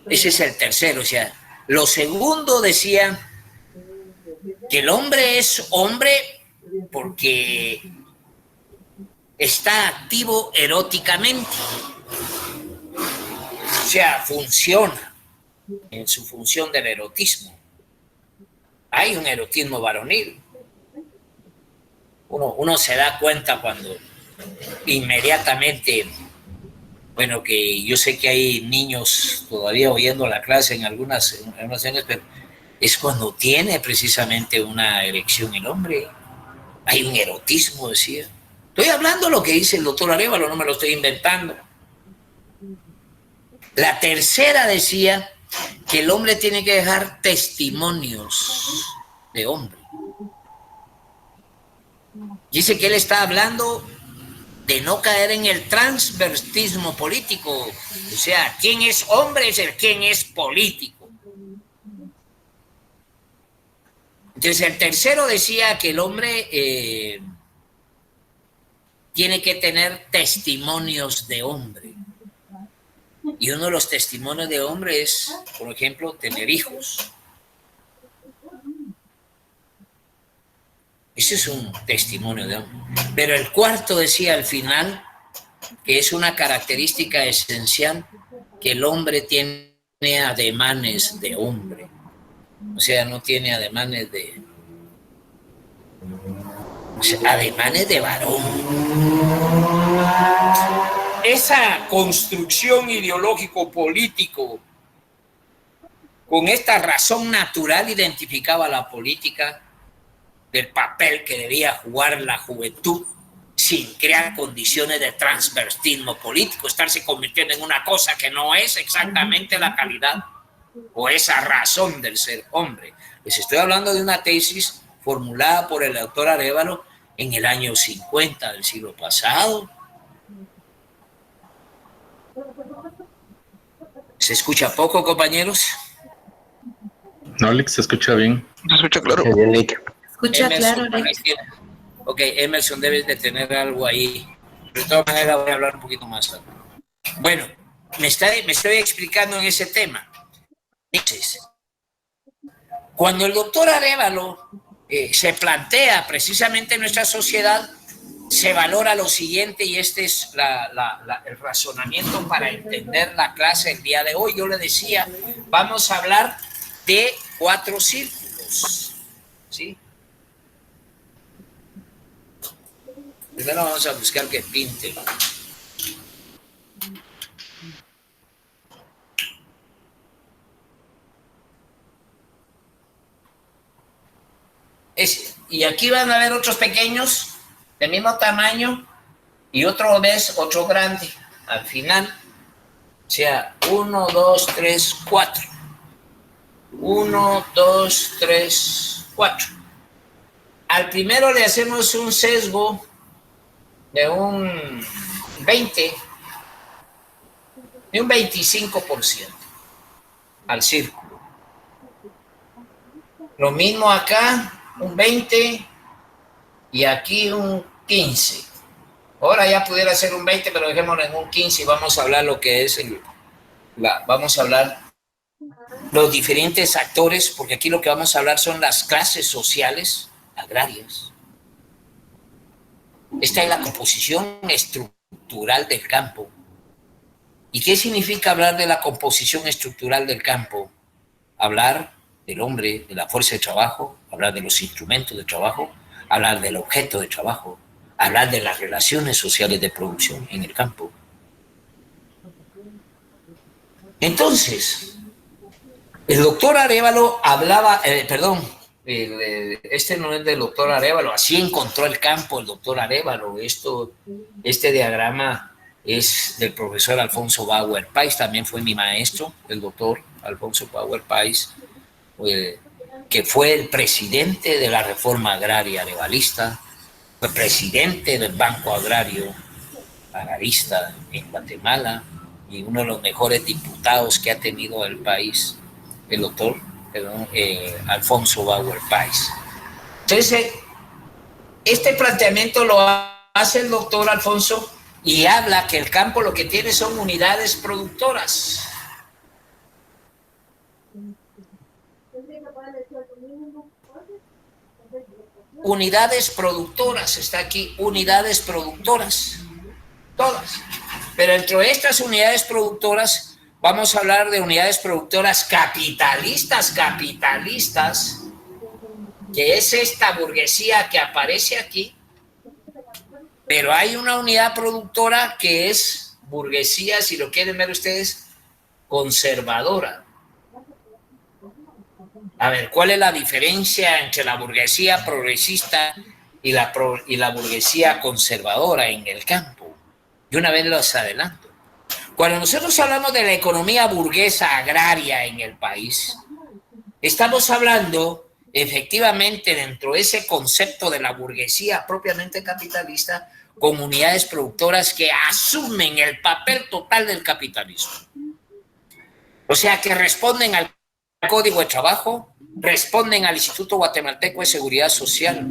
Ese es el tercero. O sea, lo segundo decía que el hombre es hombre porque está activo eróticamente. O sea, funciona en su función del erotismo. Hay un erotismo varonil. Uno se da cuenta cuando inmediatamente, bueno, que yo sé que hay niños todavía oyendo la clase en algunas años, pero es cuando tiene precisamente una erección el hombre. Hay un erotismo, decía. Estoy hablando lo que dice el doctor Arévalo, no me lo estoy inventando. La tercera decía que el hombre tiene que dejar testimonios de hombre. Dice que él está hablando de no caer en el transvertismo político. O sea, ¿quién es hombre es el quien es político? Entonces el tercero decía que el hombre tiene que tener testimonios de hombre. Y uno de los testimonios de hombre es, por ejemplo, tener hijos. Ese es un testimonio de hombre. Pero el cuarto decía al final que es una característica esencial, que el hombre tiene ademanes de hombre. O sea, no tiene ademanes de... O sea, ademanes de varón. Esa construcción ideológico-político con esta razón natural identificaba la política del papel que debía jugar la juventud sin crear condiciones de transvertismo político, estarse convirtiendo en una cosa que no es exactamente la calidad o esa razón del ser hombre. Les estoy hablando de una tesis formulada por el doctor Arévalo en el año 50 del siglo pasado. ¿Se escucha poco, compañeros? No, Alex, se escucha bien. Se escucha claro. Bien, Lick. Escucha Emerson, claro, Alex. Ok, Emerson, debes de tener algo ahí. De todas maneras, voy a hablar un poquito más tarde. Bueno, me estoy explicando en ese tema. Entonces, cuando el doctor Arévalo se plantea precisamente en nuestra sociedad, se valora lo siguiente, y este es el razonamiento para entender la clase el día de hoy. Yo le decía, vamos a hablar de 4 círculos, ¿sí? Primero vamos a buscar que pinte. Y aquí van a ver otros pequeños del mismo tamaño y otro grande. Al final, o sea, 1, 2, 3, 4. 1, 2, 3, 4. Al primero le hacemos un sesgo de un 25% al círculo. Lo mismo acá, un 20, y aquí un 15. Ahora ya pudiera ser un 20, pero dejémoslo en un 15 y vamos a hablar lo que es vamos a hablar los diferentes actores, porque aquí lo que vamos a hablar son las clases sociales agrarias. Esta es la composición estructural del campo. ¿Y qué significa hablar de la composición estructural del campo? Hablar del hombre, de la fuerza de trabajo, hablar de los instrumentos de trabajo, hablar del objeto de trabajo, hablar de las relaciones sociales de producción en el campo. Entonces, el doctor Arévalo hablaba, este no es del doctor Arévalo, así encontró el campo el doctor Arévalo. Este diagrama es del profesor Alfonso Bauer Pais, también fue mi maestro, el doctor Alfonso Bauer Pais, que fue el presidente de la reforma agraria arevalista, fue presidente del Banco Agrario Agrarista en Guatemala y uno de los mejores diputados que ha tenido el país, el doctor Alfonso Bauer Pais. Entonces, este planteamiento lo hace el doctor Alfonso y habla que el campo lo que tiene son unidades productoras. Unidades productoras, está aquí, unidades productoras, todas. Pero dentro de estas unidades productoras vamos a hablar de unidades productoras capitalistas, que es esta burguesía que aparece aquí, pero hay una unidad productora que es burguesía, si lo quieren ver ustedes, conservadora. A ver, ¿cuál es la diferencia entre la burguesía progresista y la burguesía conservadora en el campo? Y una vez los adelanto. Cuando nosotros hablamos de la economía burguesa agraria en el país, estamos hablando efectivamente dentro de ese concepto de la burguesía propiamente capitalista, con unidades productoras que asumen el papel total del capitalismo. O sea, que responden al Código de Trabajo, responden al Instituto Guatemalteco de Seguridad Social.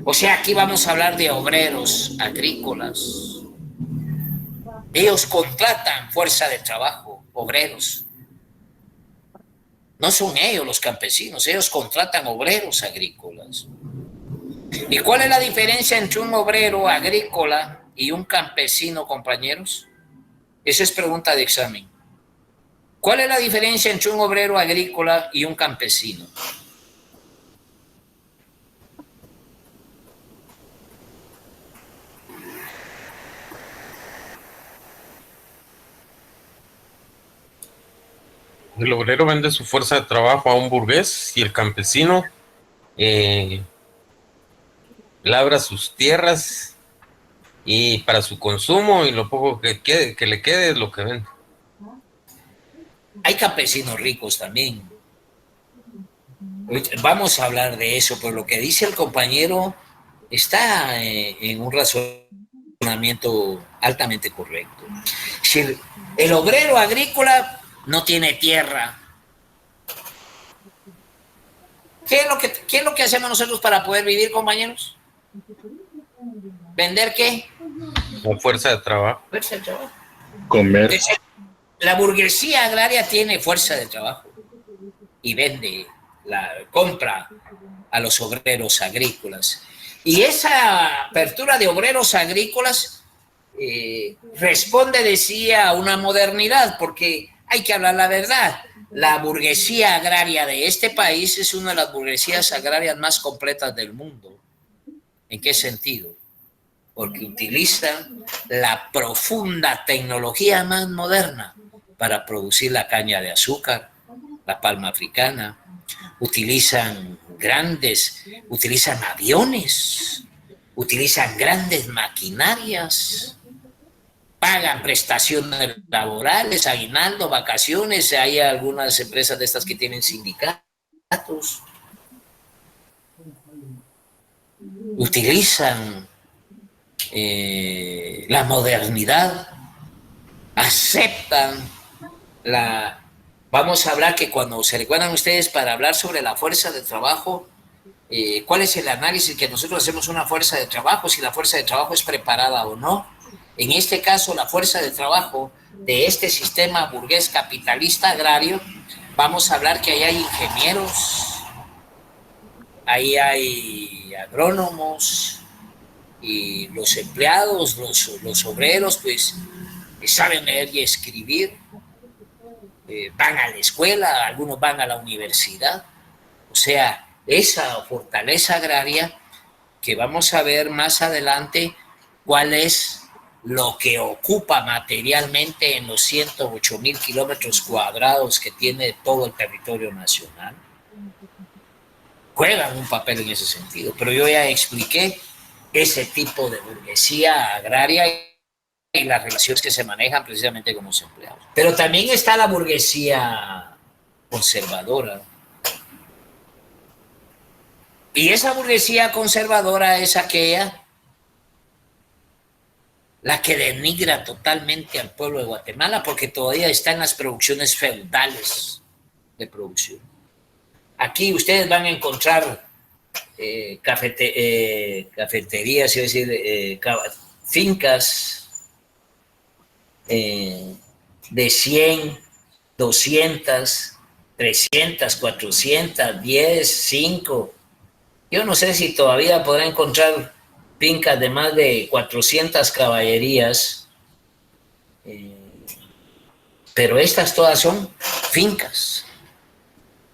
O sea, aquí vamos a hablar de obreros agrícolas. Ellos contratan fuerza de trabajo, obreros. No son ellos los campesinos, ellos contratan obreros agrícolas. ¿Y cuál es la diferencia entre un obrero agrícola y un campesino, compañeros? Esa es pregunta de examen. ¿Cuál es la diferencia entre un obrero agrícola y un campesino? El obrero vende su fuerza de trabajo a un burgués y el campesino labra sus tierras y para su consumo, y lo poco que le quede es lo que vende. Hay campesinos ricos también. Vamos a hablar de eso, pero lo que dice el compañero está en un razonamiento altamente correcto. Si el obrero agrícola no tiene tierra. ¿Qué es lo que hacemos nosotros para poder vivir, compañeros? ¿Vender qué? La fuerza de trabajo. Fuerza de trabajo. Comer. La burguesía agraria tiene fuerza de trabajo y vende, compra a los obreros agrícolas. Y esa apertura de obreros agrícolas responde, decía, a una modernidad, porque hay que hablar la verdad. La burguesía agraria de este país es una de las burguesías agrarias más completas del mundo. ¿En qué sentido? Porque utilizan la profunda tecnología más moderna para producir la caña de azúcar, la palma africana, utilizan aviones, utilizan grandes maquinarias, pagan prestaciones laborales, aguinaldo, vacaciones. Hay algunas empresas de estas que tienen sindicatos. Utilizan la modernidad, aceptan Vamos a hablar que cuando se recuerdan ustedes para hablar sobre la fuerza de trabajo, ¿cuál es el análisis que nosotros hacemos una fuerza de trabajo? Si la fuerza de trabajo es preparada o no. En este caso, la fuerza de trabajo de este sistema burgués capitalista agrario, vamos a hablar que ahí hay ingenieros, ahí hay agrónomos, y los empleados, los obreros, pues saben leer y escribir, van a la escuela, algunos van a la universidad. O sea, esa fortaleza agraria que vamos a ver más adelante cuál es lo que ocupa materialmente en los 108,000 kilómetros cuadrados que tiene todo el territorio nacional, juegan un papel en ese sentido. Pero yo ya expliqué ese tipo de burguesía agraria y las relaciones que se manejan precisamente con los empleados. Pero también está la burguesía conservadora. Y esa burguesía conservadora es aquella la que denigra totalmente al pueblo de Guatemala, porque todavía está en las producciones feudales de producción. Aquí ustedes van a encontrar cafeterías, es decir, fincas de 100, 200, 300, 400, 10, 5. Yo no sé si todavía podrá encontrar fincas de más de 400 caballerías, pero estas todas son fincas.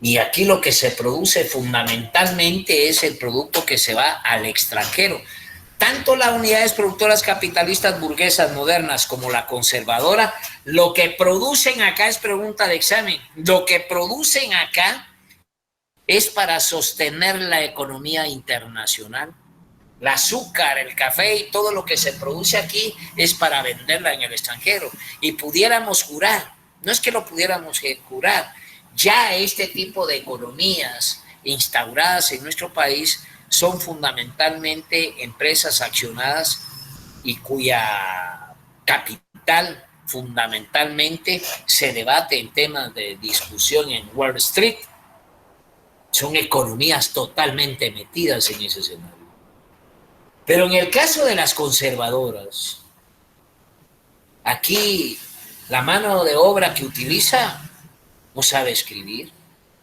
Y aquí lo que se produce fundamentalmente es el producto que se va al extranjero. Tanto las unidades productoras capitalistas burguesas modernas como la conservadora, lo que producen acá es pregunta de examen. Lo que producen acá es para sostener la economía internacional. El azúcar, el café y todo lo que se produce aquí es para venderla en el extranjero. Y pudiéramos jurar, no es que lo pudiéramos jurar, ya este tipo de economías instauradas en nuestro país son fundamentalmente empresas accionadas y cuya capital fundamentalmente se debate en temas de discusión en Wall Street. Son economías totalmente metidas en ese escenario. Pero en el caso de las conservadoras, aquí la mano de obra que utiliza no sabe escribir,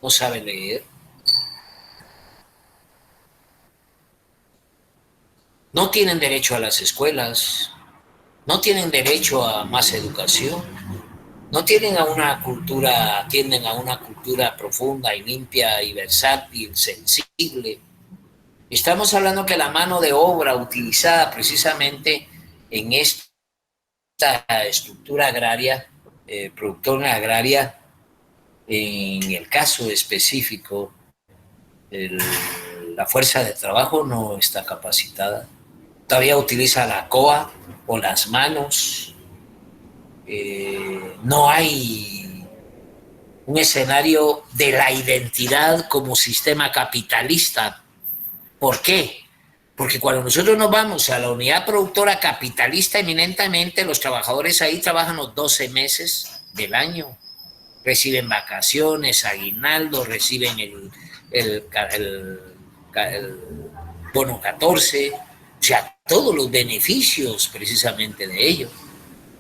no sabe leer, no tienen derecho a las escuelas, no tienen derecho a más educación, no tienen tienden a una cultura profunda y limpia y versátil, sensible. Estamos hablando que la mano de obra utilizada precisamente en esta estructura agraria, productora agraria, en el caso específico, la fuerza de trabajo no está capacitada. Todavía utiliza la coa o las manos. No hay un escenario de la identidad como sistema capitalista. ¿Por qué? Porque cuando nosotros nos vamos a la unidad productora capitalista, eminentemente los trabajadores ahí trabajan los 12 meses del año. reciben vacaciones, aguinaldo, reciben el bono 14, o sea, todos los beneficios precisamente de ello.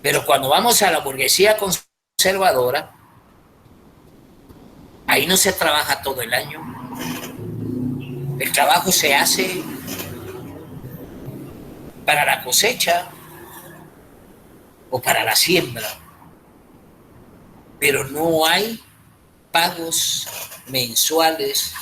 Pero cuando vamos a la burguesía conservadora, ahí no se trabaja todo el año. El trabajo se hace para la cosecha o para la siembra, pero no hay pagos mensuales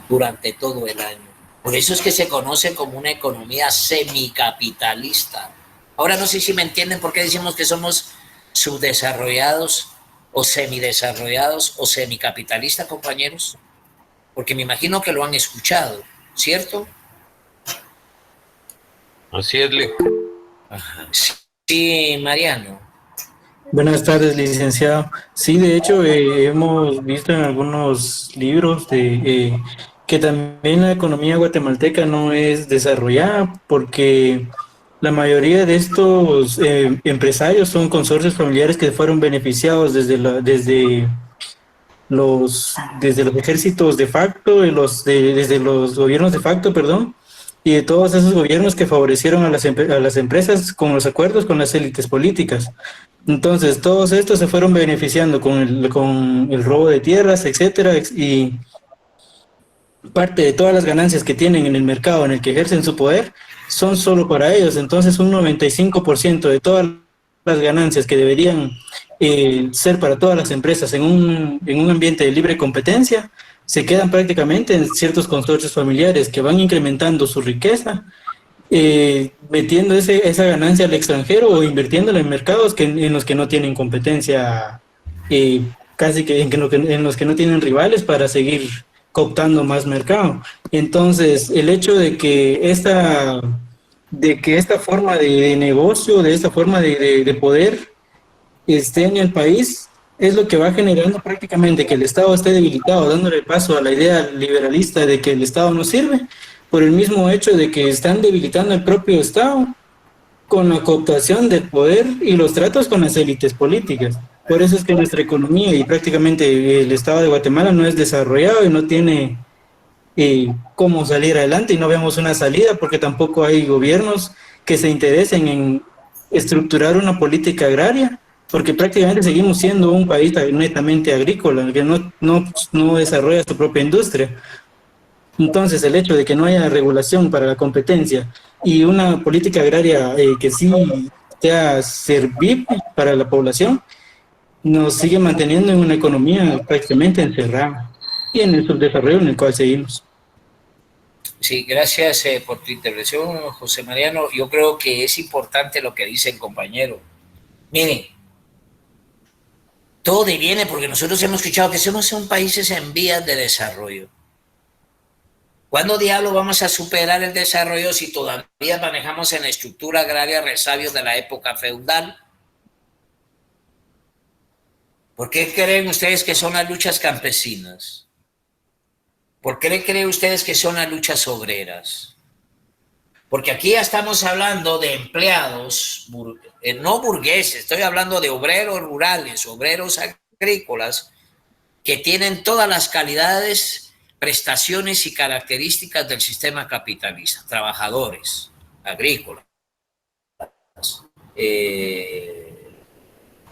durante todo el año. Por eso es que se conoce como una economía semicapitalista. Ahora no sé si me entienden por qué decimos que somos subdesarrollados o semidesarrollados o semicapitalistas, compañeros, porque me imagino que lo han escuchado, ¿cierto? Así es, Lick. Ajá. Sí, Mariano. Buenas tardes, licenciado. Sí, de hecho, hemos visto en algunos libros que también la economía guatemalteca no es desarrollada porque la mayoría de estos empresarios son consorcios familiares que fueron beneficiados desde los ejércitos de facto, desde los gobiernos de facto, perdón, y de todos esos gobiernos que favorecieron a las empresas con los acuerdos con las élites políticas. Entonces, todos estos se fueron beneficiando con el robo de tierras, etcétera, y parte de todas las ganancias que tienen en el mercado en el que ejercen su poder son solo para ellos. Entonces, un 95% de todas las ganancias que deberían ser para todas las empresas en un ambiente de libre competencia se quedan prácticamente en ciertos consorcios familiares que van incrementando su riqueza, metiendo esa ganancia al extranjero o invirtiéndola en mercados en los que no tienen competencia, casi que en los que no tienen rivales para seguir cooptando más mercado. Entonces, el hecho de que esta forma de negocio, de esta forma de poder esté en el país, es lo que va generando prácticamente que el Estado esté debilitado, dándole paso a la idea liberalista de que el Estado no sirve, por el mismo hecho de que están debilitando el propio Estado con la cooptación del poder y los tratos con las élites políticas. Por eso es que nuestra economía y prácticamente el Estado de Guatemala no es desarrollado y no tiene cómo salir adelante, y no vemos una salida porque tampoco hay gobiernos que se interesen en estructurar una política agraria, porque prácticamente seguimos siendo un país netamente agrícola, que no desarrolla su propia industria. Entonces, el hecho de que no haya regulación para la competencia y una política agraria que sí sea servible para la población, nos sigue manteniendo en una economía prácticamente encerrada y en el subdesarrollo en el cual seguimos. Sí, gracias por tu intervención, José Mariano. Yo creo que es importante lo que dice el compañero. Miren, todo deviene porque nosotros hemos escuchado que somos países en vías de desarrollo. ¿Cuándo diablos vamos a superar el desarrollo si todavía manejamos en la estructura agraria resabios de la época feudal? ¿Por qué creen ustedes que son las luchas campesinas? ¿Por qué creen ustedes que son las luchas obreras? Porque aquí ya estamos hablando de empleados, no burgueses, estoy hablando de obreros rurales, obreros agrícolas, que tienen todas las calidades, prestaciones y características del sistema capitalista. Trabajadores agrícolas,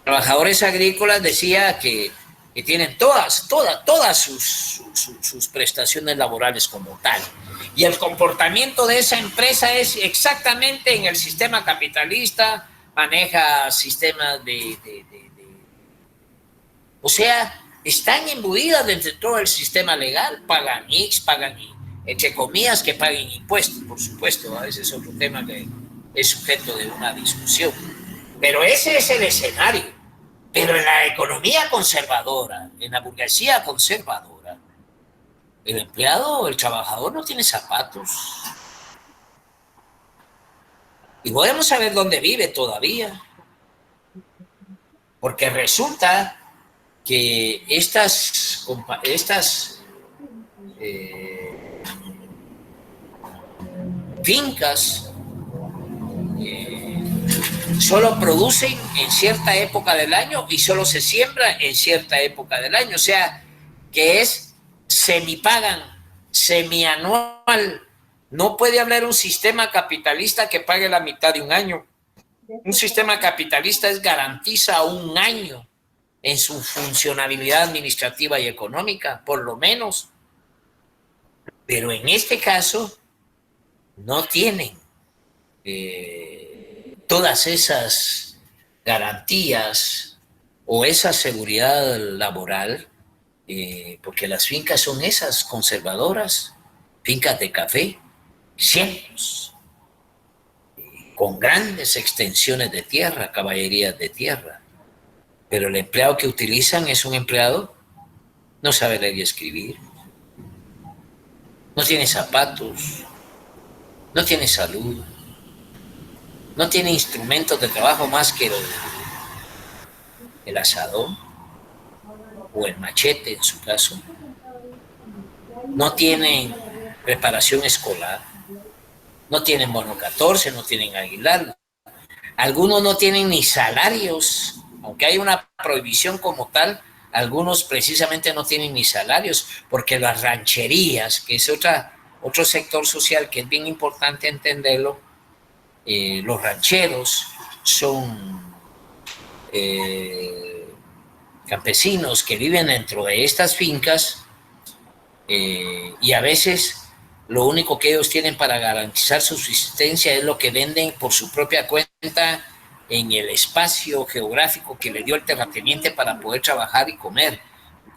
trabajadores agrícolas, decía que tienen todas sus prestaciones laborales como tal. Y el comportamiento de esa empresa es exactamente en el sistema capitalista, maneja sistemas o sea, están imbuidas dentro de todo el sistema legal, pagan X, pagan, entre comillas, que paguen impuestos, por supuesto, ese es otro tema que es sujeto de una discusión. Pero ese es el escenario. Pero en la economía conservadora, en la burguesía conservadora, el empleado, el trabajador no tiene zapatos. Y podemos saber dónde vive todavía. Porque resulta que estas fincas solo producen en cierta época del año y solo se siembra en cierta época del año, o sea, que es semipagan, semianual. No puede haber un sistema capitalista que pague la mitad de un año. Un sistema capitalista garantiza un año en su funcionalidad administrativa y económica, por lo menos. Pero en este caso no tienen todas esas garantías o esa seguridad laboral, porque las fincas son esas conservadoras, fincas de café, cientos, con grandes extensiones de tierra, caballerías de tierra. Pero el empleado que utilizan es un empleado, no sabe leer y escribir, no tiene zapatos, no tiene salud, no tiene instrumentos de trabajo más que el asadón o el machete en su caso. No tienen preparación escolar, no tienen bono 14, no tienen aguilar. Algunos no tienen ni salarios, aunque hay una prohibición como tal, algunos precisamente no tienen ni salarios, porque las rancherías, que es otro sector social que es bien importante entenderlo, los rancheros son campesinos que viven dentro de estas fincas y a veces lo único que ellos tienen para garantizar su subsistencia es lo que venden por su propia cuenta en el espacio geográfico que le dio el terrateniente para poder trabajar y comer.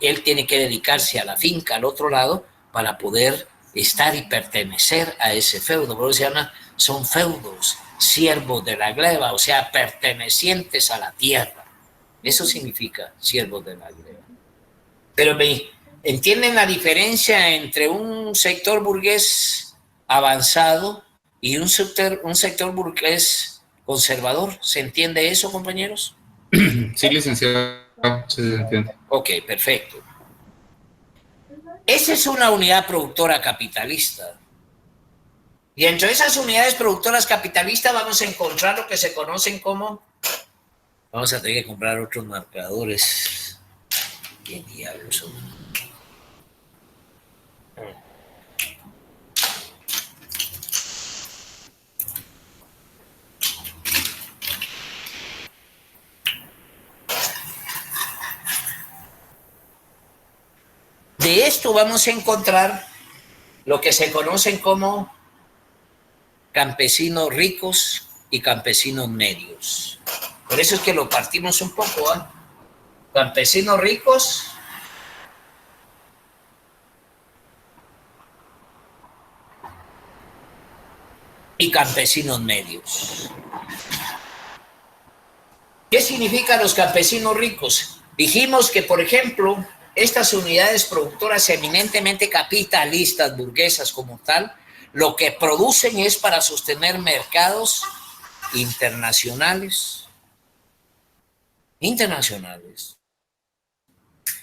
Él tiene que dedicarse a la finca al otro lado para poder estar y pertenecer a ese feudo. Por eso se llama, son feudos, siervos de la gleba, o sea, pertenecientes a la tierra. Eso significa siervos de la gleba. Pero ¿entienden la diferencia entre un sector burgués avanzado y un sector burgués conservador? ¿Se entiende eso, compañeros? Sí, licenciado, sí se entiende. Ok, perfecto. Esa es una unidad productora capitalista. Y entre esas unidades productoras capitalistas vamos a encontrar lo que se conocen como... Vamos a tener que comprar otros marcadores. ¿Qué diablos son? De esto vamos a encontrar lo que se conocen como campesinos ricos y campesinos medios. Por eso es que lo partimos un poco, ¿eh? Campesinos ricos y campesinos medios. ¿Qué significan los campesinos ricos? Dijimos que, por ejemplo, estas unidades productoras eminentemente capitalistas, burguesas como tal, lo que producen es para sostener mercados internacionales.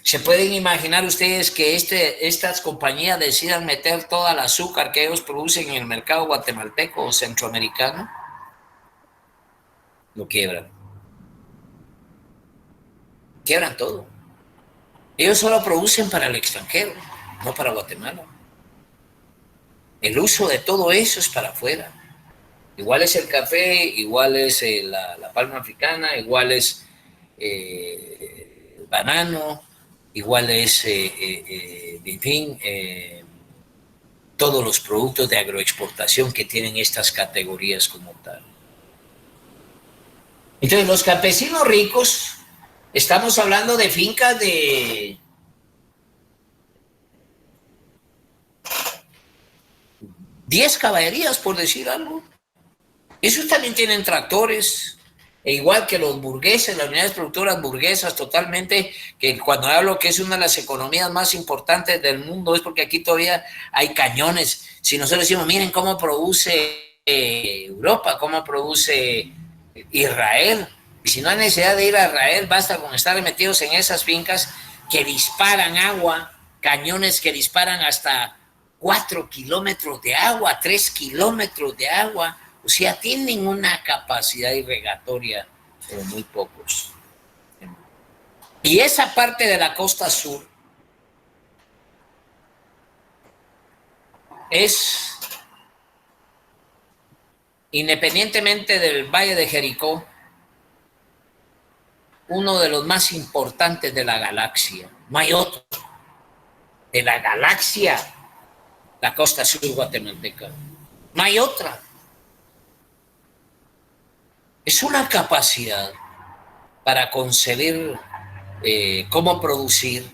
¿Se pueden imaginar ustedes que estas compañías decidan meter toda el azúcar que ellos producen en el mercado guatemalteco o centroamericano? Lo quiebran. Quiebran todo. Ellos solo producen para el extranjero, no para Guatemala. El uso de todo eso es para afuera. Igual es el café, igual es la palma africana, igual es el banano, igual es, en fin, todos los productos de agroexportación que tienen estas categorías como tal. Entonces, los campesinos ricos, estamos hablando de fincas de 10 caballerías, por decir algo. Esos también tienen tractores, e igual que los burgueses, las unidades productoras burguesas totalmente, que cuando hablo que es una de las economías más importantes del mundo, es porque aquí todavía hay cañones. Si nosotros decimos, miren cómo produce Europa, cómo produce Israel, y si no hay necesidad de ir a Israel, basta con estar metidos en esas fincas que disparan agua, cañones que disparan hasta 4 kilómetros de agua, 3 kilómetros de agua. O sea, tienen una capacidad irrigatoria, pero muy pocos. Y esa parte de la costa sur es, independientemente del Valle de Jericó, uno de los más importantes de la galaxia. No hay otro. De la galaxia, la costa sur guatemalteca. No hay otra. Es una capacidad para concebir cómo producir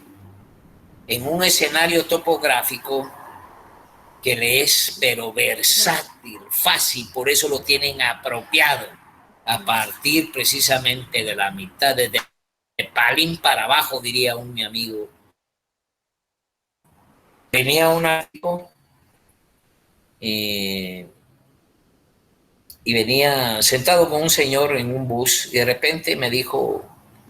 en un escenario topográfico que le es pero versátil, fácil, por eso lo tienen apropiado, a partir precisamente de la mitad, de Palín para abajo, diría mi amigo. Venía un amigo y venía sentado con un señor en un bus y de repente me dijo,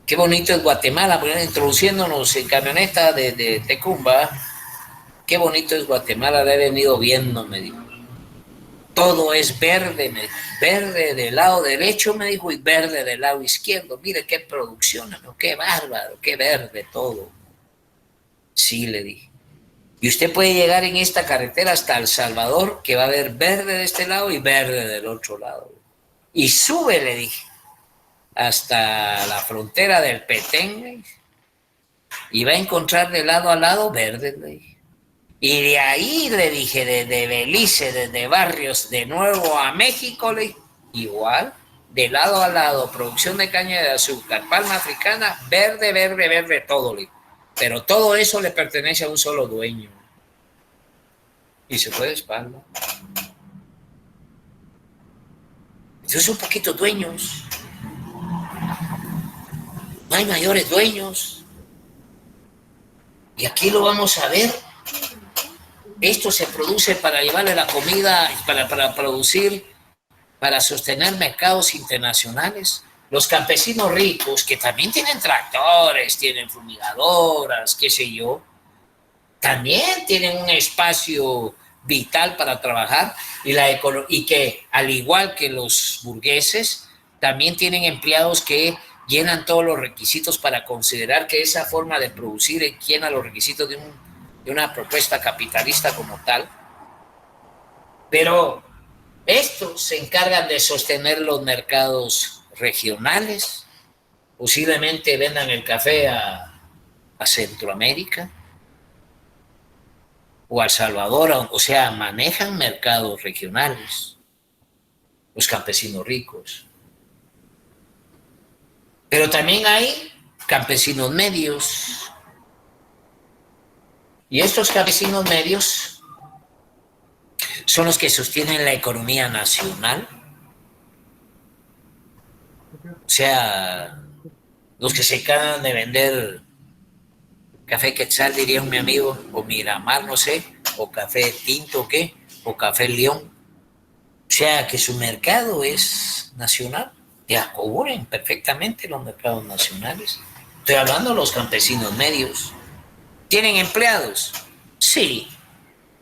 qué bonito es Guatemala, porque introduciéndonos en camioneta de Tecumba, qué bonito es Guatemala, la he venido viendo, me dijo. Todo es verde, me dijo. Verde del lado derecho, me dijo, y verde del lado izquierdo. Mire qué producción, ¿no? Qué bárbaro, qué verde todo. Sí, le dije. Y usted puede llegar en esta carretera hasta El Salvador, que va a haber verde de este lado y verde del otro lado. Y sube, le dije, hasta la frontera del Petén, y va a encontrar de lado a lado verde, le dije. Y de ahí, le dije, desde Belice, desde Barrios, de nuevo a México, le dije, igual, de lado a lado, producción de caña de azúcar, palma africana, verde, verde, verde, todo, le dije. Pero todo eso le pertenece a un solo dueño. Y se fue de espalda. Entonces son poquitos dueños. No hay mayores dueños. Y aquí lo vamos a ver. Esto se produce para llevarle la comida, para producir, para sostener mercados internacionales. Los campesinos ricos, que también tienen tractores, tienen fumigadoras, qué sé yo, también tienen un espacio vital para trabajar y que, al igual que los burgueses, también tienen empleados que llenan todos los requisitos para considerar que esa forma de producir llena los requisitos de una propuesta capitalista como tal. Pero estos se encargan de sostener los mercados regionales, posiblemente vendan el café a Centroamérica o a El Salvador, o sea, manejan mercados regionales, los campesinos ricos. Pero también hay campesinos medios, y estos campesinos medios son los que sostienen la economía nacional. O sea, los que se encargan de vender café Quetzal, diría mi amigo, o Miramar, no sé, o café Tinto, ¿qué? O café León. O sea, que su mercado es nacional. Ya cubren perfectamente los mercados nacionales. Estoy hablando de los campesinos medios. ¿Tienen empleados? Sí.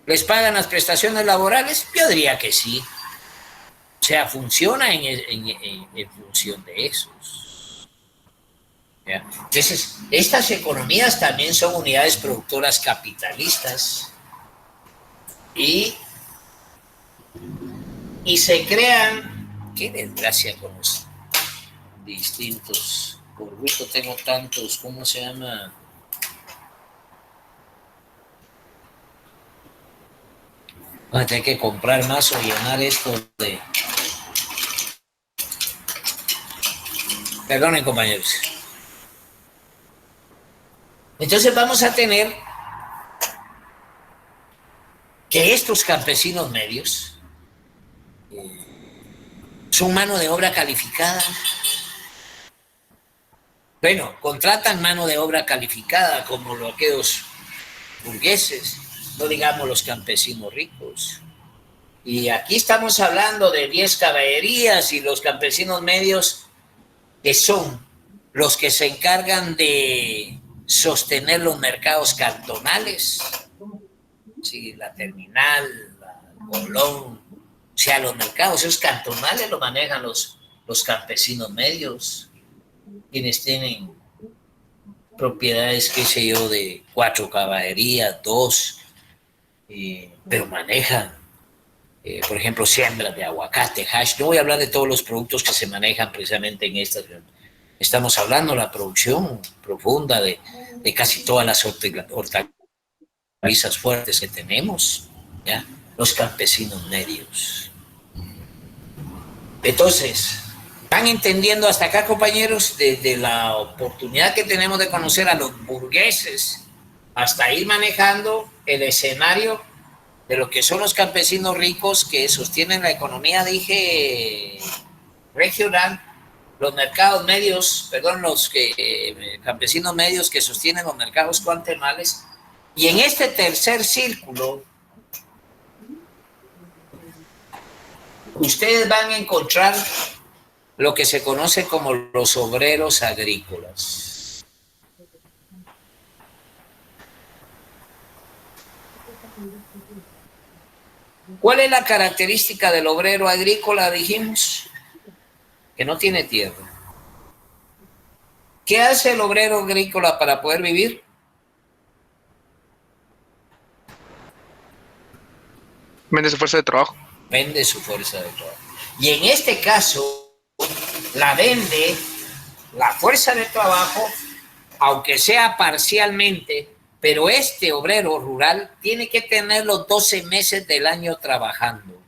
¿Les pagan las prestaciones laborales? Yo diría que sí. O sea, funciona en función de esos. ¿Ya? Entonces, estas economías también son unidades productoras capitalistas y se crean, qué desgracia con los distintos, por gusto tengo tantos, ¿cómo se llama? Voy a tener que comprar más o llenar esto de... Perdonen, compañeros. Entonces vamos a tener que estos campesinos medios son mano de obra calificada. Bueno, contratan mano de obra calificada como aquellos burgueses, no digamos los campesinos ricos. Y aquí estamos hablando de 10 caballerías y los campesinos medios, que son los que se encargan de sostener los mercados cantonales, sí, la terminal, la Colón, o sea, los mercados, esos cantonales los manejan los campesinos medios, quienes tienen propiedades, qué sé yo, de 4 caballerías, 2, pero manejan, por ejemplo, siembras de aguacate, hash. No voy a hablar de todos los productos que se manejan precisamente en esta. Estamos hablando de la producción profunda de casi todas las hortalizas fuertes que tenemos, ¿ya? Los campesinos medios. Entonces, ¿están entendiendo hasta acá, compañeros, desde la oportunidad que tenemos de conocer a los burgueses hasta ir manejando el escenario de lo que son los campesinos ricos que sostienen la economía, dije, regional, los mercados medios, perdón, los campesinos medios que sostienen los mercados cantonales? Y en este tercer círculo, ustedes van a encontrar lo que se conoce como los obreros agrícolas. ¿Cuál es la característica del obrero agrícola? Dijimos que no tiene tierra. ¿Qué hace el obrero agrícola para poder vivir? Vende su fuerza de trabajo. Vende su fuerza de trabajo. Y en este caso, la vende la fuerza de trabajo, aunque sea parcialmente, pero este obrero rural tiene que tener los 12 meses del año trabajando.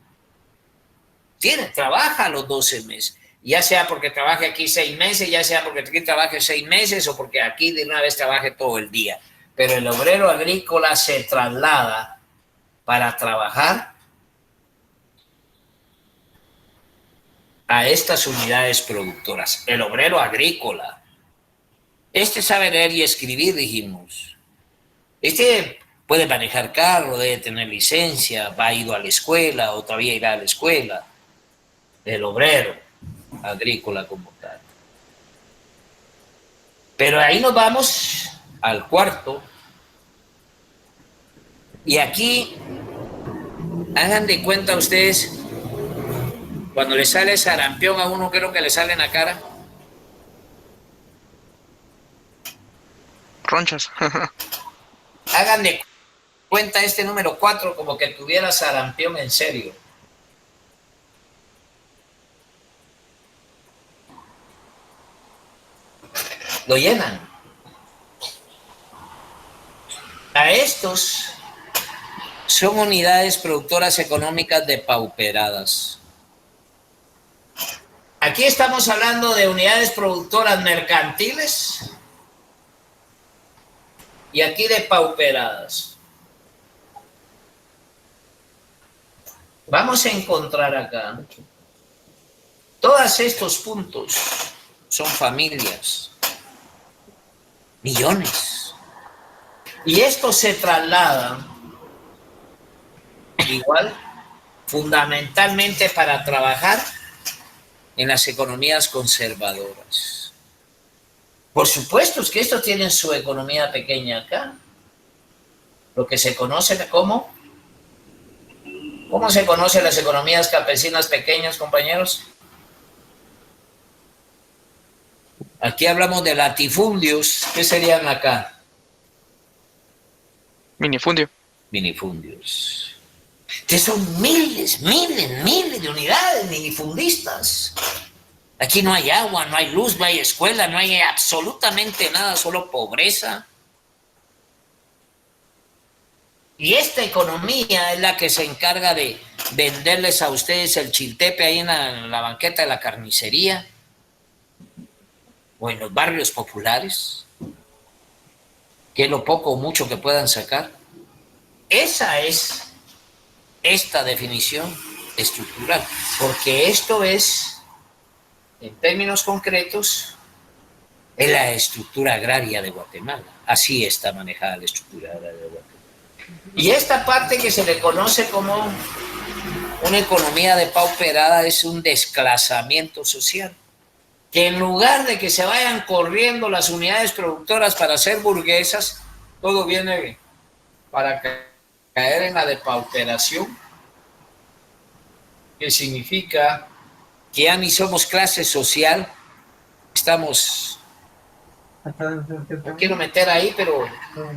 Trabaja los 12 meses, ya sea porque trabaje aquí 6 meses, ya sea porque aquí trabaje 6 meses o porque aquí de una vez trabaje todo el día. Pero el obrero agrícola se traslada para trabajar a estas unidades productoras. El obrero agrícola. Este sabe leer y escribir, dijimos. Este puede manejar carro, debe tener licencia, ha ido a la escuela o todavía irá a la escuela. El obrero agrícola como tal. Pero ahí nos vamos al cuarto. Y aquí, hagan de cuenta ustedes, cuando le sale sarampión a uno, ¿qué es lo que le sale en la cara? Ronchas. Hagan de cuenta este número 4 como que tuviera sarampión en serio. Lo llenan. A estos son unidades productoras económicas depauperadas. Aquí estamos hablando de unidades productoras mercantiles y aquí depauperadas. Vamos a encontrar acá todos estos puntos son familias, millones, y estos se trasladan igual fundamentalmente para trabajar en las economías conservadoras. Por supuesto es que estos tienen su economía pequeña acá, lo que se conoce como, ¿cómo se conocen las economías campesinas pequeñas, compañeros? Aquí hablamos de latifundios. ¿Qué serían acá? Minifundio. Minifundios. Que son miles de unidades minifundistas. Aquí no hay agua, no hay luz, no hay escuela, no hay absolutamente nada, solo pobreza. Y esta economía es la que se encarga de venderles a ustedes el chiltepe ahí en la banqueta de la carnicería o en los barrios populares, que es lo poco o mucho que puedan sacar. Esa es esta definición estructural, porque esto es, en términos concretos, es la estructura agraria de Guatemala. Así está manejada la estructura agraria de Guatemala. Y esta parte que se le conoce como una economía depauperada es un desclasamiento social, que en lugar de que se vayan corriendo las unidades productoras para ser burguesas, todo viene para caer en la depauperación. que significa que ya ni somos clase social, estamos, no quiero meter ahí, pero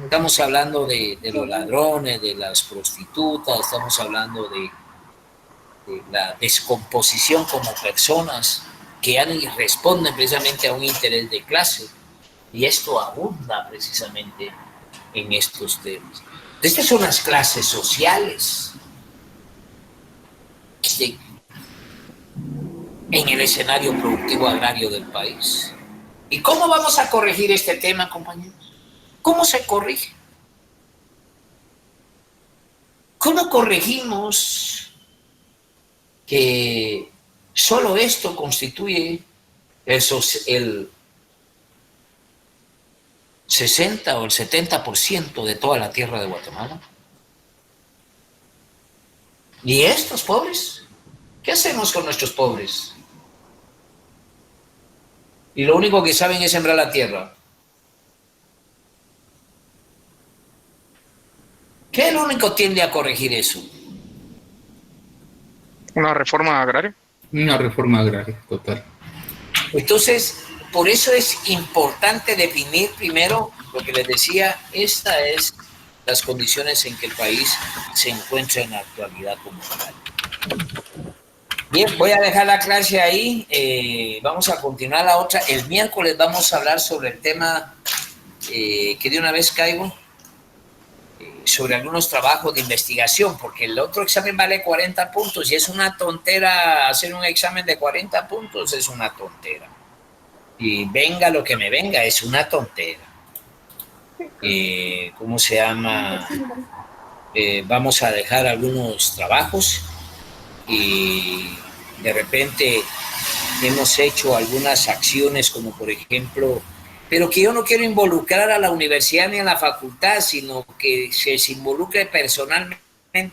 estamos hablando de los ladrones, de las prostitutas, estamos hablando de la descomposición como personas que ya ni responden precisamente a un interés de clase. Y esto abunda precisamente en estos temas. Estas son las clases sociales en el escenario productivo agrario del país. ¿Y cómo vamos a corregir este tema, compañeros? ¿Cómo se corrige? ¿Cómo corregimos que solo esto constituye el 60 o el 70% de toda la tierra de Guatemala? ¿Y estos pobres? ¿Qué hacemos con nuestros pobres? Y lo único que saben es sembrar la tierra. ¿Qué es lo único que tiende a corregir eso? Una reforma agraria. Una reforma agraria, total. Entonces, por eso es importante definir primero lo que les decía, estas es las condiciones en que el país se encuentra en la actualidad como tal. Bien, voy a dejar la clase ahí, vamos a continuar la otra. El miércoles vamos a hablar sobre el tema que de una vez caigo, sobre algunos trabajos de investigación, porque el otro examen vale 40 puntos y es una tontera hacer un examen de 40 puntos, es una tontera. Y venga lo que me venga, es una tontera. ¿Cómo se llama? Vamos a dejar algunos trabajos y de repente hemos hecho algunas acciones como por ejemplo, pero que yo no quiero involucrar a la universidad ni a la facultad, sino que se involucre personalmente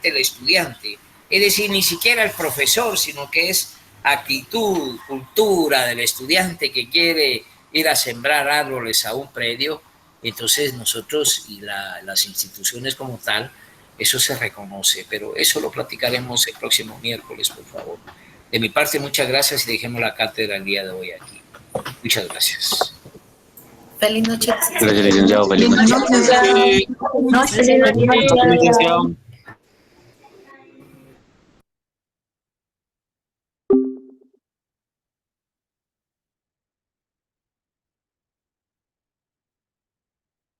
el estudiante, es decir, ni siquiera el profesor, sino que es actitud, cultura del estudiante que quiere ir a sembrar árboles a un predio. Entonces nosotros y las instituciones como tal, eso se reconoce, pero eso lo platicaremos el próximo miércoles, por favor. De mi parte, muchas gracias y dejemos la cátedra el día de hoy aquí. Muchas gracias. Feliz noche. Gracias, licenciado. Feliz noche. Feliz noche. Licenciado.